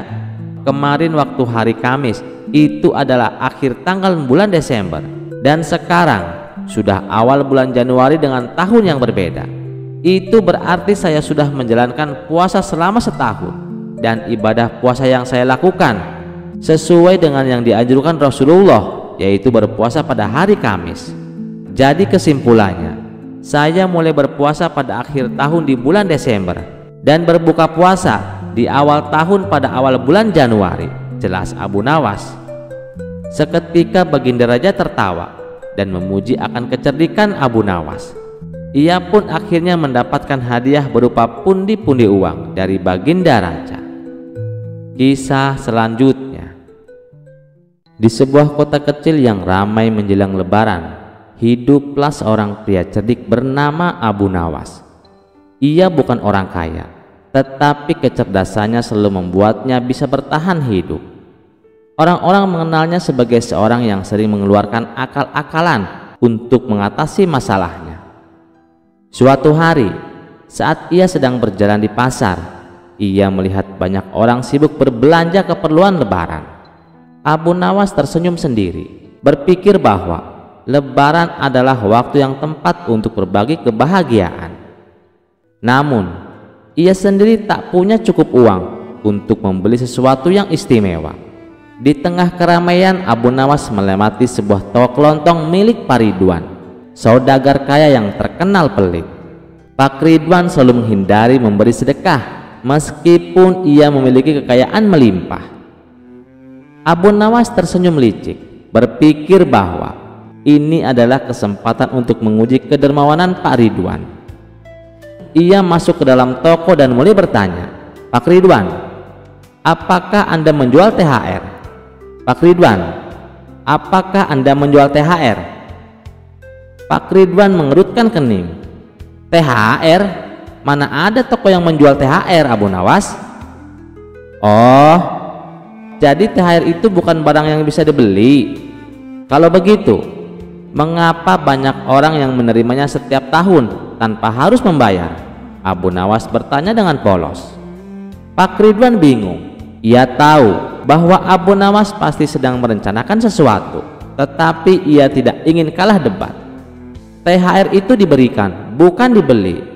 kemarin waktu hari Kamis itu adalah akhir tanggal bulan Desember, dan sekarang sudah awal bulan Januari dengan tahun yang berbeda. Itu berarti saya sudah menjalankan puasa selama setahun, dan ibadah puasa yang saya lakukan sesuai dengan yang dianjurkan Rasulullah, yaitu berpuasa pada hari Kamis. Jadi kesimpulannya, saya mulai berpuasa pada akhir tahun di bulan Desember dan berbuka puasa di awal tahun pada awal bulan Januari," jelas Abu Nawas. Seketika Baginda Raja tertawa dan memuji akan kecerdikan Abu Nawas. Ia pun akhirnya mendapatkan hadiah berupa pundi-pundi uang dari Baginda Raja. Kisah selanjutnya. Di sebuah kota kecil yang ramai menjelang Lebaran, hiduplah seorang pria cerdik bernama Abu Nawas. Ia bukan orang kaya, tetapi kecerdasannya selalu membuatnya bisa bertahan hidup. Orang-orang mengenalnya sebagai seorang yang sering mengeluarkan akal-akalan untuk mengatasi masalahnya. Suatu hari, saat ia sedang berjalan di pasar, ia melihat banyak orang sibuk berbelanja keperluan Lebaran. Abu Nawas tersenyum sendiri, berpikir bahwa Lebaran adalah waktu yang tepat untuk berbagi kebahagiaan. Namun, ia sendiri tak punya cukup uang untuk membeli sesuatu yang istimewa. Di tengah keramaian, Abu Nawas melewati sebuah toko kelontong milik Pak Ridwan, saudagar kaya yang terkenal pelit. Pak Ridwan selalu menghindari memberi sedekah meskipun ia memiliki kekayaan melimpah. Abu Nawas tersenyum licik, berpikir bahwa ini adalah kesempatan untuk menguji kedermawanan Pak Ridwan. Ia masuk ke dalam toko dan mulai bertanya, "Pak Ridwan, apakah Anda menjual THR? Pak Ridwan, apakah Anda menjual THR?" Pak Ridwan mengerutkan kening. "THR? Mana ada toko yang menjual THR, Abu Nawas?" "Oh, jadi THR itu bukan barang yang bisa dibeli. Kalau begitu, mengapa banyak orang yang menerimanya setiap tahun tanpa harus membayar?" Abu Nawas bertanya dengan polos. Pak Ridwan bingung. Ia tahu bahwa Abu Nawas pasti sedang merencanakan sesuatu, tetapi ia tidak ingin kalah debat. THR itu diberikan, bukan dibeli.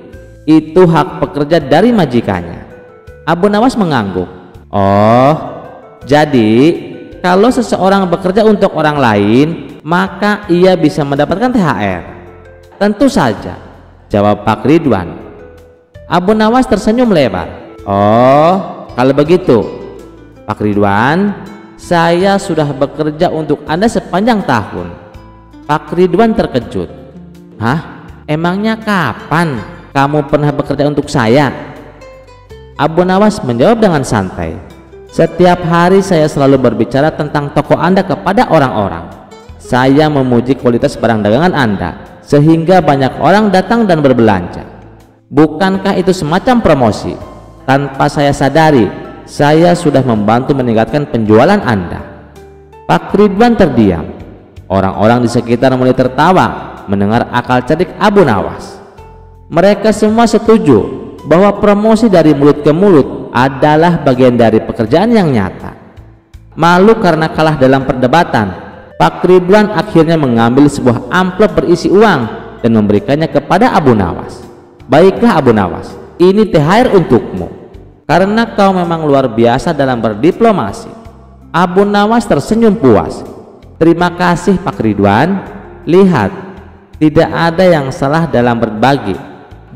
Itu hak pekerja dari majikannya. Abu Nawas mengangguk. "Oh, jadi kalau seseorang bekerja untuk orang lain, maka ia bisa mendapatkan THR?" "Tentu saja," jawab Pak Ridwan. Abu Nawas tersenyum lebar. "Oh, kalau begitu, Pak Ridwan, saya sudah bekerja untuk Anda sepanjang tahun." Pak Ridwan terkejut. "Hah? Emangnya kapan kamu pernah bekerja untuk saya?" Abu Nawas menjawab dengan santai. "Setiap hari saya selalu berbicara tentang toko Anda kepada orang-orang. Saya memuji kualitas barang dagangan Anda sehingga banyak orang datang dan berbelanja. Bukankah itu semacam promosi? Tanpa saya sadari, saya sudah membantu meningkatkan penjualan Anda." Pak Ridwan terdiam. Orang-orang di sekitar mulai tertawa mendengar akal cerdik Abu Nawas. Mereka semua setuju bahwa promosi dari mulut ke mulut adalah bagian dari pekerjaan yang nyata. Malu karena kalah dalam perdebatan, Pak Ridwan akhirnya mengambil sebuah amplop berisi uang dan memberikannya kepada Abu Nawas. "Baiklah Abu Nawas, ini THR untukmu. Karena kau memang luar biasa dalam berdiplomasi." Abu Nawas tersenyum puas. "Terima kasih Pak Ridwan. Lihat, tidak ada yang salah dalam berbagi.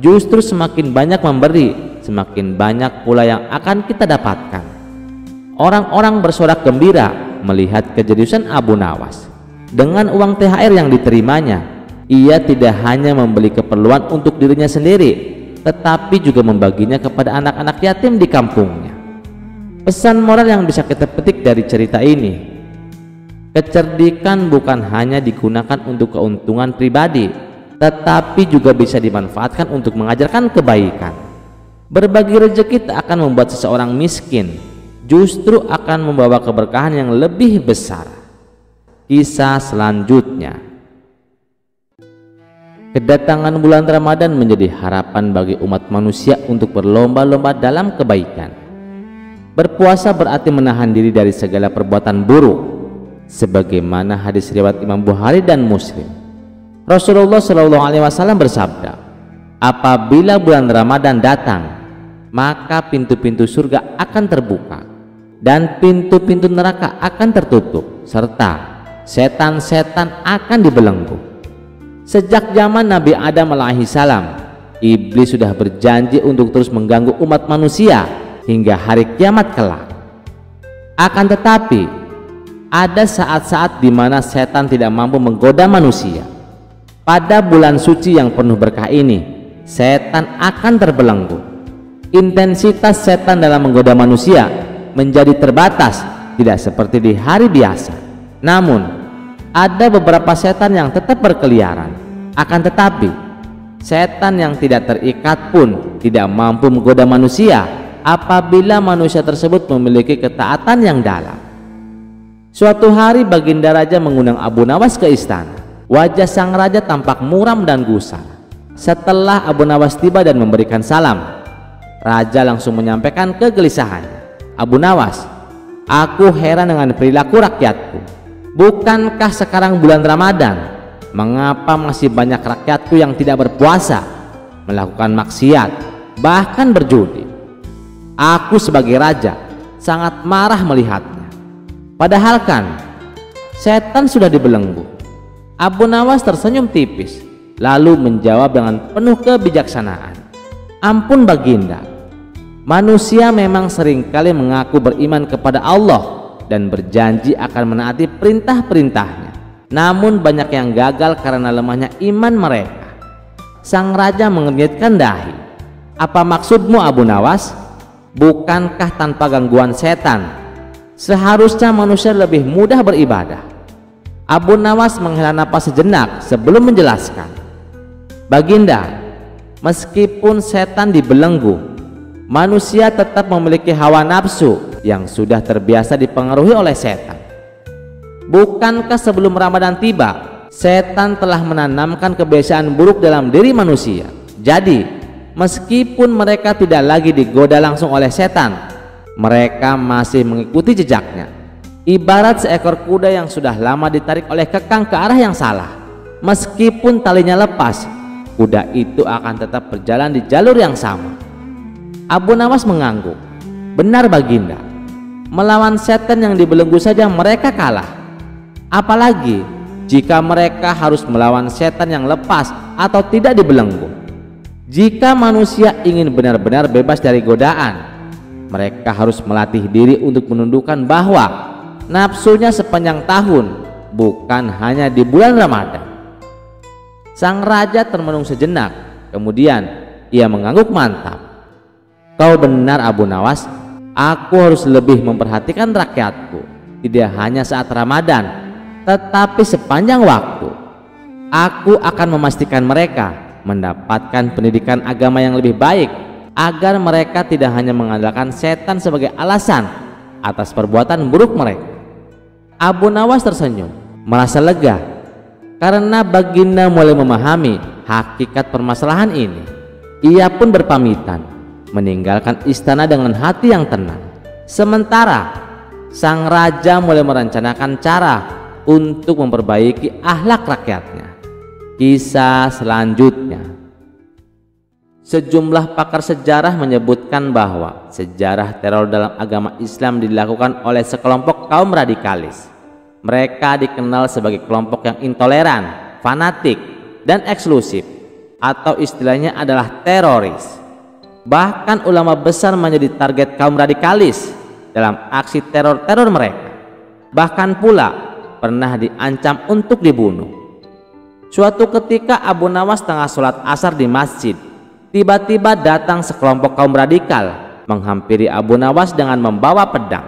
Justru semakin banyak memberi, semakin banyak pula yang akan kita dapatkan." Orang-orang bersorak gembira melihat kejeniusan Abu Nawas. Dengan uang THR yang diterimanya, ia tidak hanya membeli keperluan untuk dirinya sendiri, tetapi juga membaginya kepada anak-anak yatim di kampungnya. Pesan moral yang bisa kita petik dari cerita ini: kecerdikan bukan hanya digunakan untuk keuntungan pribadi, tetapi juga bisa dimanfaatkan untuk mengajarkan kebaikan. Berbagi rezeki tak akan membuat seseorang miskin, justru akan membawa keberkahan yang lebih besar. Kisah selanjutnya. Kedatangan bulan Ramadan menjadi harapan bagi umat manusia untuk berlomba-lomba dalam kebaikan. Berpuasa berarti menahan diri dari segala perbuatan buruk, sebagaimana hadis riwayat Imam Bukhari dan Muslim. Rasulullah SAW bersabda, apabila bulan Ramadan datang, maka pintu-pintu surga akan terbuka dan pintu-pintu neraka akan tertutup, serta setan-setan akan dibelenggu. Sejak zaman Nabi Adam alaihissalam, iblis sudah berjanji untuk terus mengganggu umat manusia hingga hari kiamat kelak. Akan tetapi, ada saat-saat di mana setan tidak mampu menggoda manusia. Pada bulan suci yang penuh berkah ini, setan akan terbelenggu. Intensitas setan dalam menggoda manusia menjadi terbatas, tidak seperti di hari biasa. Namun, ada beberapa setan yang tetap berkeliaran. Akan tetapi, setan yang tidak terikat pun tidak mampu menggoda manusia apabila manusia tersebut memiliki ketaatan yang dalam. Suatu hari Baginda Raja mengundang Abu Nawas ke istana. Wajah sang raja tampak muram dan gusar. Setelah Abu Nawas tiba dan memberikan salam, Raja langsung menyampaikan kegelisahannya. Abu Nawas, aku heran dengan perilaku rakyatku. Bukankah sekarang bulan Ramadan? Mengapa masih banyak rakyatku yang tidak berpuasa, melakukan maksiat, bahkan berjudi? Aku sebagai raja sangat marah melihatnya. Padahal kan setan sudah dibelenggu. Abu Nawas tersenyum tipis, lalu menjawab dengan penuh kebijaksanaan. Ampun Baginda, manusia memang seringkali mengaku beriman kepada Allah dan berjanji akan menaati perintah-perintahnya. Namun banyak yang gagal karena lemahnya iman mereka. Sang raja mengernyitkan dahi. Apa maksudmu Abu Nawas? Bukankah tanpa gangguan setan seharusnya manusia lebih mudah beribadah? Abu Nawas menghela napas sejenak sebelum menjelaskan. Baginda, meskipun setan dibelenggu, manusia tetap memiliki hawa nafsu yang sudah terbiasa dipengaruhi oleh setan. Bukankah sebelum Ramadan tiba, setan telah menanamkan kebiasaan buruk dalam diri manusia? Jadi, meskipun mereka tidak lagi digoda langsung oleh setan, mereka masih mengikuti jejaknya. Ibarat seekor kuda yang sudah lama ditarik oleh kekang ke arah yang salah. Meskipun talinya lepas, kuda itu akan tetap berjalan di jalur yang sama. Abu Nawas mengangguk. Benar Baginda, melawan setan yang dibelenggu saja mereka kalah. Apalagi jika mereka harus melawan setan yang lepas atau tidak dibelenggu. Jika manusia ingin benar-benar bebas dari godaan, mereka harus melatih diri untuk menundukkan bahwa nafsunya sepanjang tahun, bukan hanya di bulan Ramadan. Sang raja termenung sejenak, kemudian ia mengangguk mantap. Kau benar Abu Nawas, aku harus lebih memperhatikan rakyatku, tidak hanya saat Ramadan, tetapi sepanjang waktu. Aku akan memastikan mereka mendapatkan pendidikan agama yang lebih baik, agar mereka tidak hanya mengandalkan setan sebagai alasan atas perbuatan buruk mereka. Abu Nawas tersenyum, merasa lega karena Baginda mulai memahami hakikat permasalahan ini. Ia pun berpamitan, meninggalkan istana dengan hati yang tenang. Sementara sang raja mulai merencanakan cara untuk memperbaiki akhlak rakyatnya. Kisah selanjutnya. Sejumlah pakar sejarah menyebutkan bahwa sejarah teror dalam agama Islam dilakukan oleh sekelompok kaum radikalis. Mereka dikenal sebagai kelompok yang intoleran, fanatik, dan eksklusif, atau istilahnya adalah teroris. Bahkan ulama besar menjadi target kaum radikalis dalam aksi teror-teror mereka. Bahkan pula pernah diancam untuk dibunuh. Suatu ketika Abu Nawas tengah sholat asar di masjid. Tiba-tiba datang sekelompok kaum radikal menghampiri Abu Nawas dengan membawa pedang.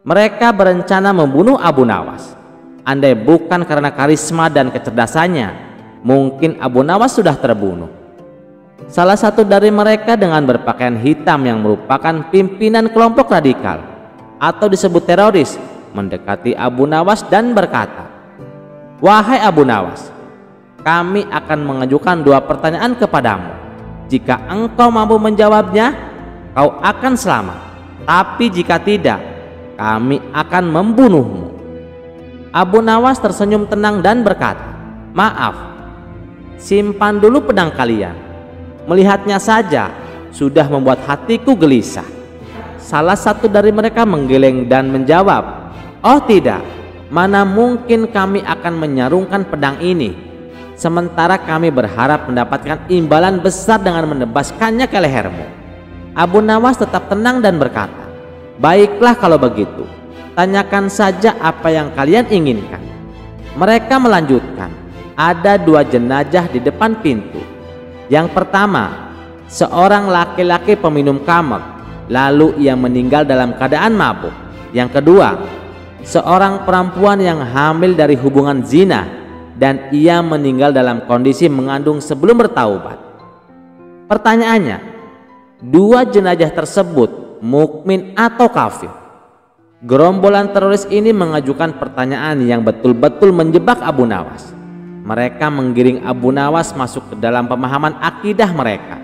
Mereka berencana membunuh Abu Nawas. Andai bukan karena karisma dan kecerdasannya, mungkin Abu Nawas sudah terbunuh. Salah satu dari mereka dengan berpakaian hitam yang merupakan pimpinan kelompok radikal atau disebut teroris mendekati Abu Nawas dan berkata, "Wahai Abu Nawas, kami akan mengajukan 2 pertanyaan kepadamu. Jika engkau mampu menjawabnya, kau akan selamat. Tapi jika tidak, kami akan membunuhmu." Abu Nawas tersenyum tenang dan berkata, "Maaf, simpan dulu pedang kalian. Melihatnya saja sudah membuat hatiku gelisah." Salah satu dari mereka menggeleng dan menjawab, "Oh tidak, mana mungkin kami akan menyarungkan pedang ini, sementara kami berharap mendapatkan imbalan besar dengan menebaskannya ke lehermu." Abu Nawas tetap tenang dan berkata, "Baiklah kalau begitu, tanyakan saja apa yang kalian inginkan." Mereka melanjutkan, "Ada 2 jenazah di depan pintu. Yang pertama, seorang laki-laki peminum khamr, lalu ia meninggal dalam keadaan mabuk. Yang kedua, seorang perempuan yang hamil dari hubungan zina, dan ia meninggal dalam kondisi mengandung sebelum bertaubat." Pertanyaannya, 2 jenazah tersebut mukmin atau kafir? Gerombolan teroris ini mengajukan pertanyaan yang betul-betul menjebak Abu Nawas. Mereka menggiring Abu Nawas masuk ke dalam pemahaman akidah mereka.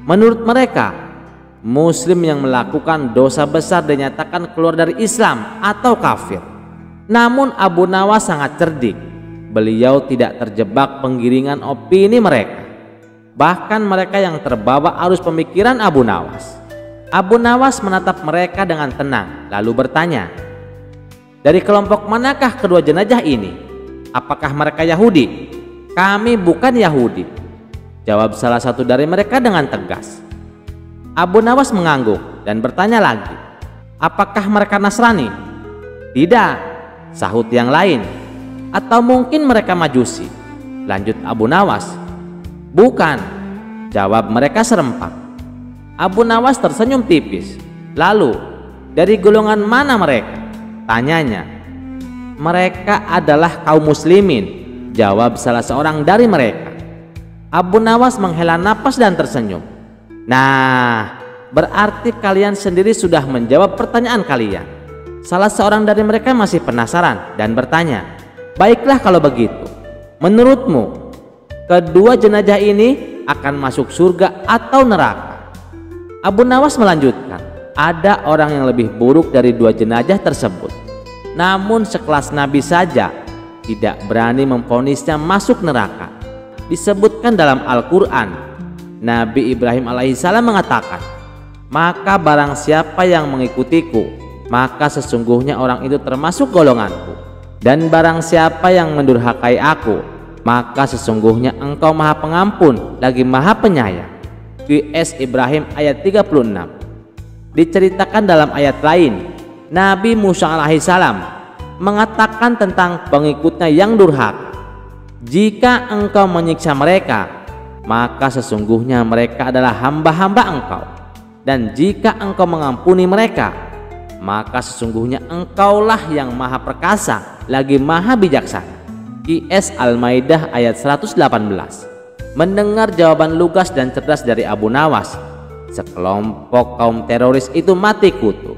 Menurut mereka, Muslim yang melakukan dosa besar dinyatakan keluar dari Islam atau kafir. Namun Abu Nawas sangat cerdik. Beliau tidak terjebak penggiringan opini mereka. Bahkan mereka yang terbawa arus pemikiran Abu Nawas. Abu Nawas menatap mereka dengan tenang, lalu bertanya, "Dari kelompok manakah kedua jenazah ini? Apakah mereka Yahudi?" "Kami bukan Yahudi," jawab salah satu dari mereka dengan tegas. Abu Nawas mengangguk dan bertanya lagi, "Apakah mereka Nasrani?" "Tidak," sahut yang lain. "Atau mungkin mereka Majusi?" lanjut Abu Nawas. "Bukan," jawab mereka serempak. Abu Nawas tersenyum tipis. "Lalu, dari golongan mana mereka?" tanyanya. "Mereka adalah kaum muslimin," jawab salah seorang dari mereka. Abu Nawas menghela napas dan tersenyum. "Nah, berarti kalian sendiri sudah menjawab pertanyaan kalian." Salah seorang dari mereka masih penasaran dan bertanya, "Baiklah kalau begitu, menurutmu kedua jenazah ini akan masuk surga atau neraka?" Abu Nawas melanjutkan, "Ada orang yang lebih buruk dari 2 jenazah tersebut. Namun sekelas Nabi saja tidak berani memvonisnya masuk neraka. Disebutkan dalam Al-Quran, Nabi Ibrahim alaihissalam mengatakan, 'Maka barang siapa yang mengikutiku, maka sesungguhnya orang itu termasuk golonganku. Dan barang siapa yang mendurhakai aku, maka sesungguhnya engkau maha pengampun lagi maha penyayang.' QS Ibrahim ayat 36. Diceritakan dalam ayat lain, Nabi Musa alaihissalam mengatakan tentang pengikutnya yang durhaka, 'Jika engkau menyiksa mereka, maka sesungguhnya mereka adalah hamba-hamba engkau. Dan jika engkau mengampuni mereka, maka sesungguhnya engkaulah yang maha perkasa lagi maha bijaksana.' QS Al-Maidah ayat 118. Mendengar jawaban lugas dan cerdas dari Abu Nawas, sekelompok kaum teroris itu mati kutu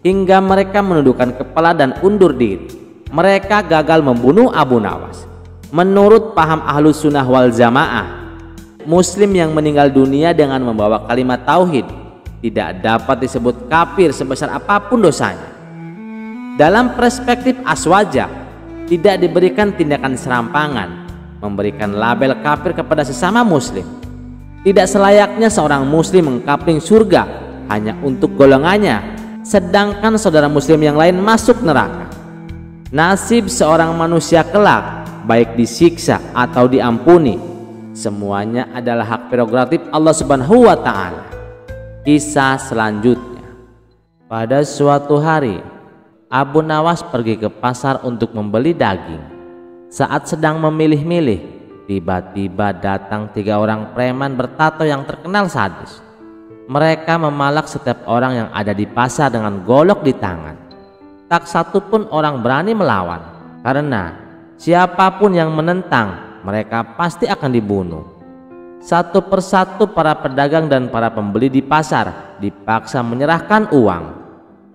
hingga mereka menundukkan kepala dan undur diri. Mereka gagal membunuh Abu Nawas. Menurut paham Ahlus Sunnah wal Jamaah, Muslim yang meninggal dunia dengan membawa kalimat tauhid tidak dapat disebut kafir sebesar apapun dosanya. Dalam perspektif aswaja, tidak diberikan tindakan serampangan memberikan label kafir kepada sesama muslim. Tidak selayaknya seorang muslim mengkapling surga hanya untuk golongannya, sedangkan saudara muslim yang lain masuk neraka. Nasib seorang manusia kelak, baik disiksa atau diampuni, semuanya adalah hak prerogatif Allah Subhanahu wa ta'ala. Kisah selanjutnya. Pada suatu hari, Abu Nawas pergi ke pasar untuk membeli daging. Saat sedang memilih-milih, tiba-tiba datang 3 orang preman bertato yang terkenal sadis. Mereka memalak setiap orang yang ada di pasar dengan golok di tangan. Tak satu pun orang berani melawan, karena siapapun yang menentang mereka pasti akan dibunuh. Satu persatu para pedagang dan para pembeli di pasar dipaksa menyerahkan uang.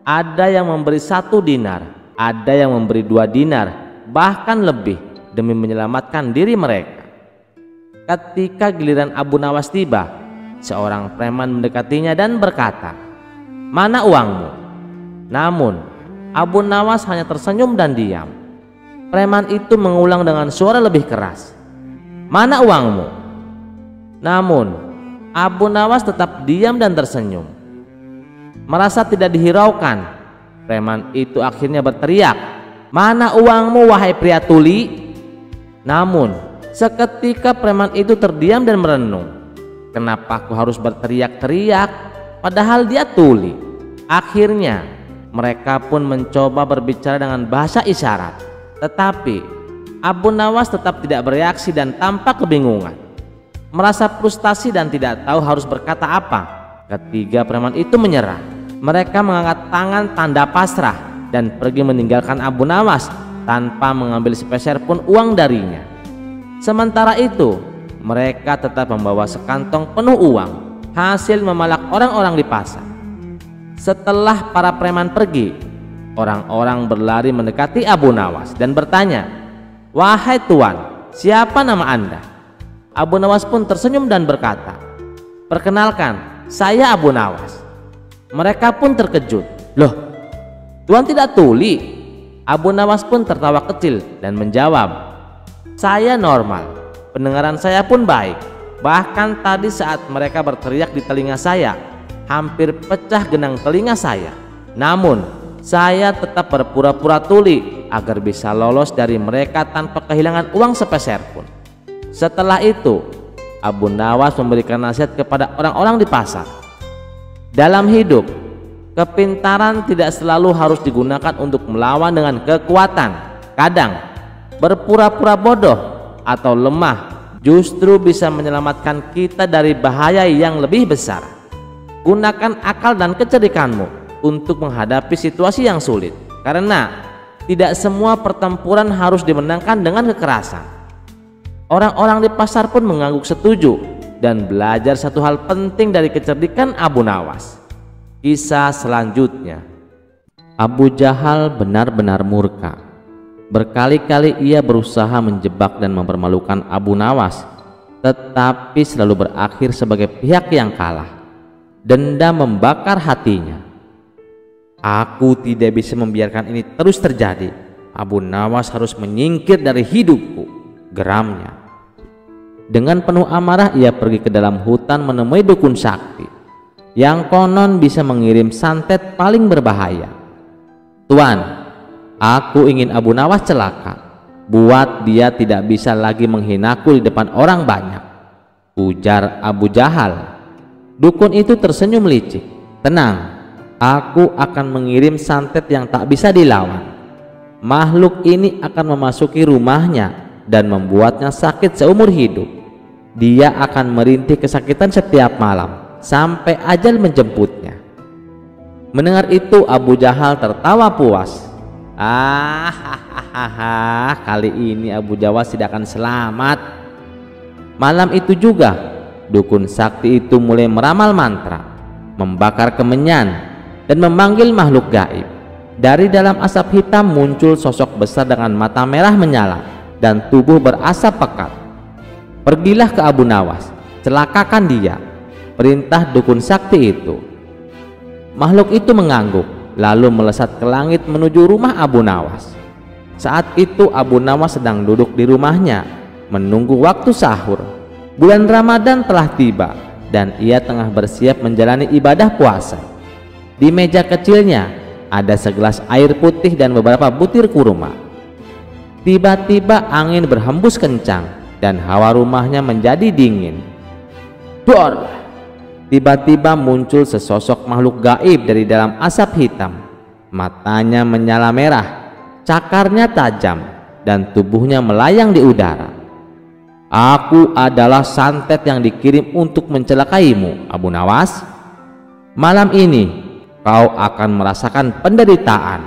Ada yang memberi 1 dinar, ada yang memberi 2 dinar, bahkan lebih demi menyelamatkan diri mereka. Ketika giliran Abu Nawas tiba, seorang preman mendekatinya dan berkata, "Mana uangmu?" Namun Abu Nawas hanya tersenyum dan diam. Preman itu mengulang dengan suara lebih keras, "Mana uangmu?" Namun Abu Nawas tetap diam dan tersenyum. Merasa tidak dihiraukan, preman itu akhirnya berteriak, "Mana uangmu wahai pria tuli?" Namun seketika preman itu terdiam dan merenung. Kenapa aku harus berteriak-teriak padahal dia tuli? Akhirnya mereka pun mencoba berbicara dengan bahasa isyarat, tetapi Abu Nawas tetap tidak bereaksi dan tampak kebingungan. Merasa frustasi dan tidak tahu harus berkata apa, ketiga preman itu menyerah. Mereka mengangkat tangan tanda pasrah dan pergi meninggalkan Abu Nawas tanpa mengambil sepeser pun uang darinya. Sementara itu mereka tetap membawa sekantong penuh uang hasil memalak orang-orang di pasar. Setelah para preman pergi, orang-orang berlari mendekati Abu Nawas dan bertanya, "Wahai tuan, siapa nama Anda?" Abu Nawas pun tersenyum dan berkata, "Perkenalkan, saya Abu Nawas." Mereka pun terkejut, "Loh, tuan tidak tuli?" Abu Nawas pun tertawa kecil dan menjawab, "Saya normal, pendengaran saya pun baik. Bahkan tadi saat mereka berteriak di telinga saya, hampir pecah genang telinga saya. Namun saya tetap berpura-pura tuli agar bisa lolos dari mereka tanpa kehilangan uang sepeser pun." Setelah itu Abu Nawas memberikan nasihat kepada orang-orang di pasar. Dalam hidup, kepintaran tidak selalu harus digunakan untuk melawan dengan kekuatan. Kadang berpura-pura bodoh atau lemah justru bisa menyelamatkan kita dari bahaya yang lebih besar. Gunakan akal dan kecerdikanmu untuk menghadapi situasi yang sulit, karena tidak semua pertempuran harus dimenangkan dengan kekerasan. Orang-orang di pasar pun mengangguk setuju dan belajar satu hal penting dari kecerdikan Abu Nawas. Kisah selanjutnya, Abu Jahal benar-benar murka. Berkali-kali ia berusaha menjebak dan mempermalukan Abu Nawas, tetapi selalu berakhir sebagai pihak yang kalah. Dendam membakar hatinya. "Aku tidak bisa membiarkan ini terus terjadi. Abu Nawas harus menyingkir dari hidupku," geramnya. Dengan penuh amarah ia pergi ke dalam hutan menemui dukun sakti yang konon bisa mengirim santet paling berbahaya. "Tuan, aku ingin Abu Nawas celaka. Buat dia tidak bisa lagi menghinaku di depan orang banyak," ujar Abu Jahal. Dukun itu tersenyum licik. "Tenang, aku akan mengirim santet yang tak bisa dilawan. Makhluk ini akan memasuki rumahnya dan membuatnya sakit seumur hidup. Dia akan merintih kesakitan setiap malam sampai ajal menjemputnya." Mendengar itu Abu Jahal tertawa puas. Kali ini Abu Jawas tidak akan selamat. Malam itu juga dukun sakti itu mulai meramal mantra, membakar kemenyan, dan memanggil makhluk gaib. Dari dalam asap hitam muncul sosok besar dengan mata merah menyala dan tubuh berasap pekat. "Pergilah ke Abu Nawas, celakakan dia," perintah dukun sakti itu. Makhluk itu mengangguk lalu melesat ke langit menuju rumah Abu Nawas. Saat itu Abu Nawas sedang duduk di rumahnya menunggu waktu sahur. Bulan Ramadan telah tiba dan ia tengah bersiap menjalani ibadah puasa. Di meja kecilnya ada segelas air putih dan beberapa butir kurma. Tiba-tiba angin berhembus kencang dan hawa rumahnya menjadi dingin. Dor! Tiba-tiba muncul sesosok makhluk gaib dari dalam asap hitam. Matanya menyala merah, cakarnya tajam, dan tubuhnya melayang di udara. "Aku adalah santet yang dikirim untuk mencelakaimu, Abu Nawas. Malam ini kau akan merasakan penderitaan."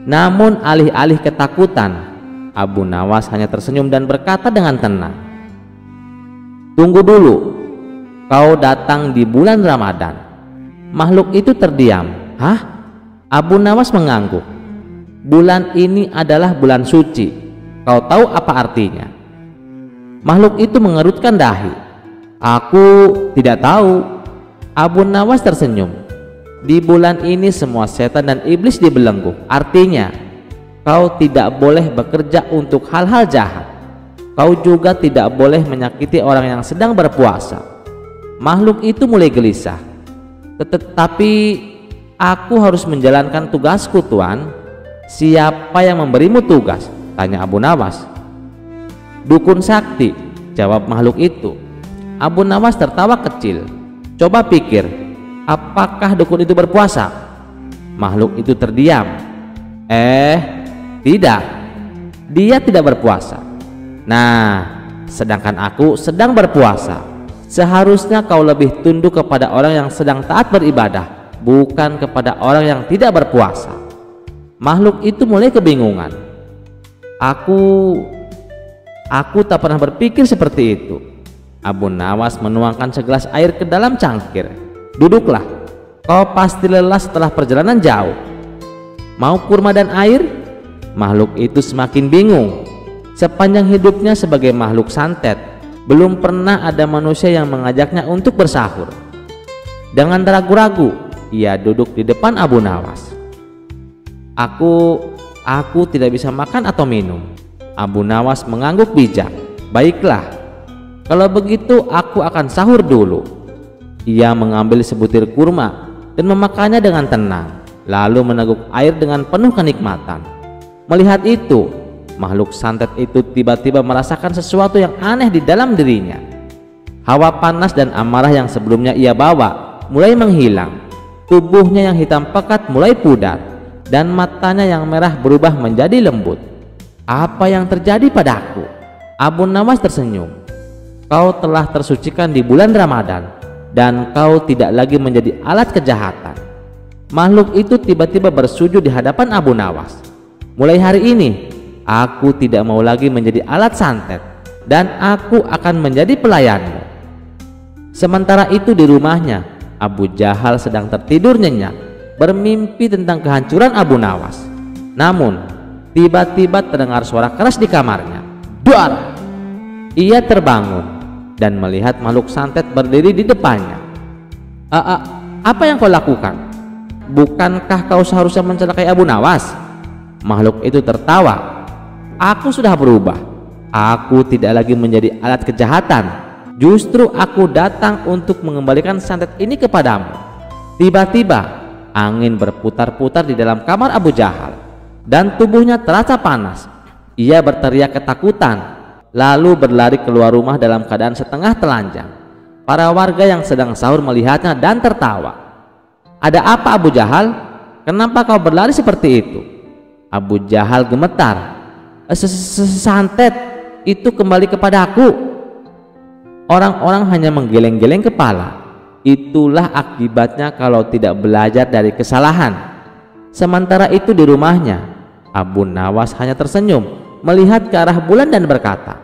Namun alih-alih ketakutan, Abu Nawas hanya tersenyum dan berkata dengan tenang, "Tunggu dulu, kau datang di bulan Ramadan." Makhluk itu terdiam. "Hah? Abu Nawas mengangguk. Bulan ini adalah bulan suci. Kau tahu apa artinya? Makhluk itu mengerutkan dahi. Aku tidak tahu. Abu Nawas tersenyum. Di bulan ini semua setan dan iblis dibelenggu. Artinya, kau tidak boleh bekerja untuk hal-hal jahat. Kau juga tidak boleh menyakiti orang yang sedang berpuasa. Makhluk itu mulai gelisah. Tetapi aku harus menjalankan tugasku, Tuan. Siapa yang memberimu tugas? Tanya Abu Nawas. Dukun sakti, jawab makhluk itu. Abu Nawas tertawa kecil. Coba pikir, apakah dukun itu berpuasa? Makhluk itu terdiam. Tidak. Dia tidak berpuasa. Nah, sedangkan aku sedang berpuasa. Seharusnya kau lebih tunduk kepada orang yang sedang taat beribadah, bukan kepada orang yang tidak berpuasa. Makhluk itu mulai kebingungan. Aku tak pernah berpikir seperti itu. Abu Nawas menuangkan segelas air ke dalam cangkir. Duduklah, kau pasti lelah setelah perjalanan jauh. Mau kurma dan air? Makhluk itu semakin bingung. Sepanjang hidupnya sebagai makhluk santet, belum pernah ada manusia yang mengajaknya untuk bersahur. Dengan ragu-ragu, ia duduk di depan Abu Nawas. Aku tidak bisa makan atau minum. Abu Nawas mengangguk bijak. Baiklah, kalau begitu aku akan sahur dulu. Ia mengambil sebutir kurma dan memakannya dengan tenang, lalu meneguk air dengan penuh kenikmatan. Melihat itu, makhluk santet itu tiba-tiba merasakan sesuatu yang aneh di dalam dirinya. Hawa panas dan amarah yang sebelumnya ia bawa mulai menghilang. Tubuhnya yang hitam pekat mulai pudar, dan matanya yang merah berubah menjadi lembut. Apa yang terjadi padaku? Abu Nawas tersenyum. Kau telah tersucikan di bulan Ramadan, dan kau tidak lagi menjadi alat kejahatan. Makhluk itu tiba-tiba bersujud di hadapan Abu Nawas. Mulai hari ini, aku tidak mau lagi menjadi alat santet, dan aku akan menjadi pelayanmu. Sementara itu di rumahnya, Abu Jahal sedang tertidur nyenyak, bermimpi tentang kehancuran Abu Nawas. Namun, tiba-tiba terdengar suara keras di kamarnya. Dar! Ia terbangun dan melihat makhluk santet berdiri di depannya. Apa yang kau lakukan? Bukankah kau seharusnya mencelakai Abu Nawas? Makhluk itu tertawa. Aku sudah berubah. Aku tidak lagi menjadi alat kejahatan. Justru aku datang untuk mengembalikan santet ini kepadamu. Tiba-tiba angin berputar-putar di dalam kamar Abu Jahal, dan tubuhnya terasa panas. Ia berteriak ketakutan, lalu berlari keluar rumah dalam keadaan setengah telanjang. Para warga yang sedang sahur melihatnya dan tertawa. Ada apa Abu Jahal? Kenapa kau berlari seperti itu? Abu Jahal gemetar. Santet itu kembali kepadaku. Orang-orang hanya menggeleng-geleng kepala. Itulah akibatnya kalau tidak belajar dari kesalahan. Sementara itu di rumahnya, Abu Nawas hanya tersenyum melihat ke arah bulan dan berkata,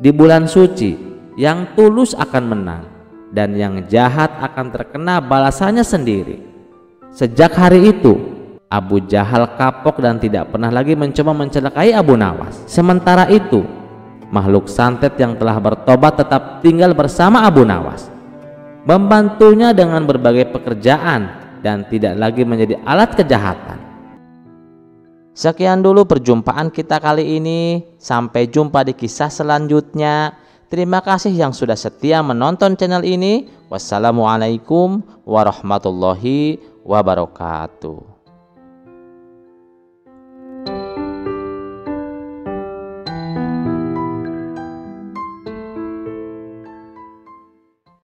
di bulan suci, yang tulus akan menang, dan yang jahat akan terkena balasannya sendiri. Sejak hari itu, Abu Jahal kapok dan tidak pernah lagi mencoba mencelakai Abu Nawas. Sementara itu, makhluk santet yang telah bertobat tetap tinggal bersama Abu Nawas, membantunya dengan berbagai pekerjaan dan tidak lagi menjadi alat kejahatan. Sekian dulu perjumpaan kita kali ini. Sampai jumpa di kisah selanjutnya. Terima kasih yang sudah setia menonton channel ini. Wassalamualaikum warahmatullahi wabarakatuh.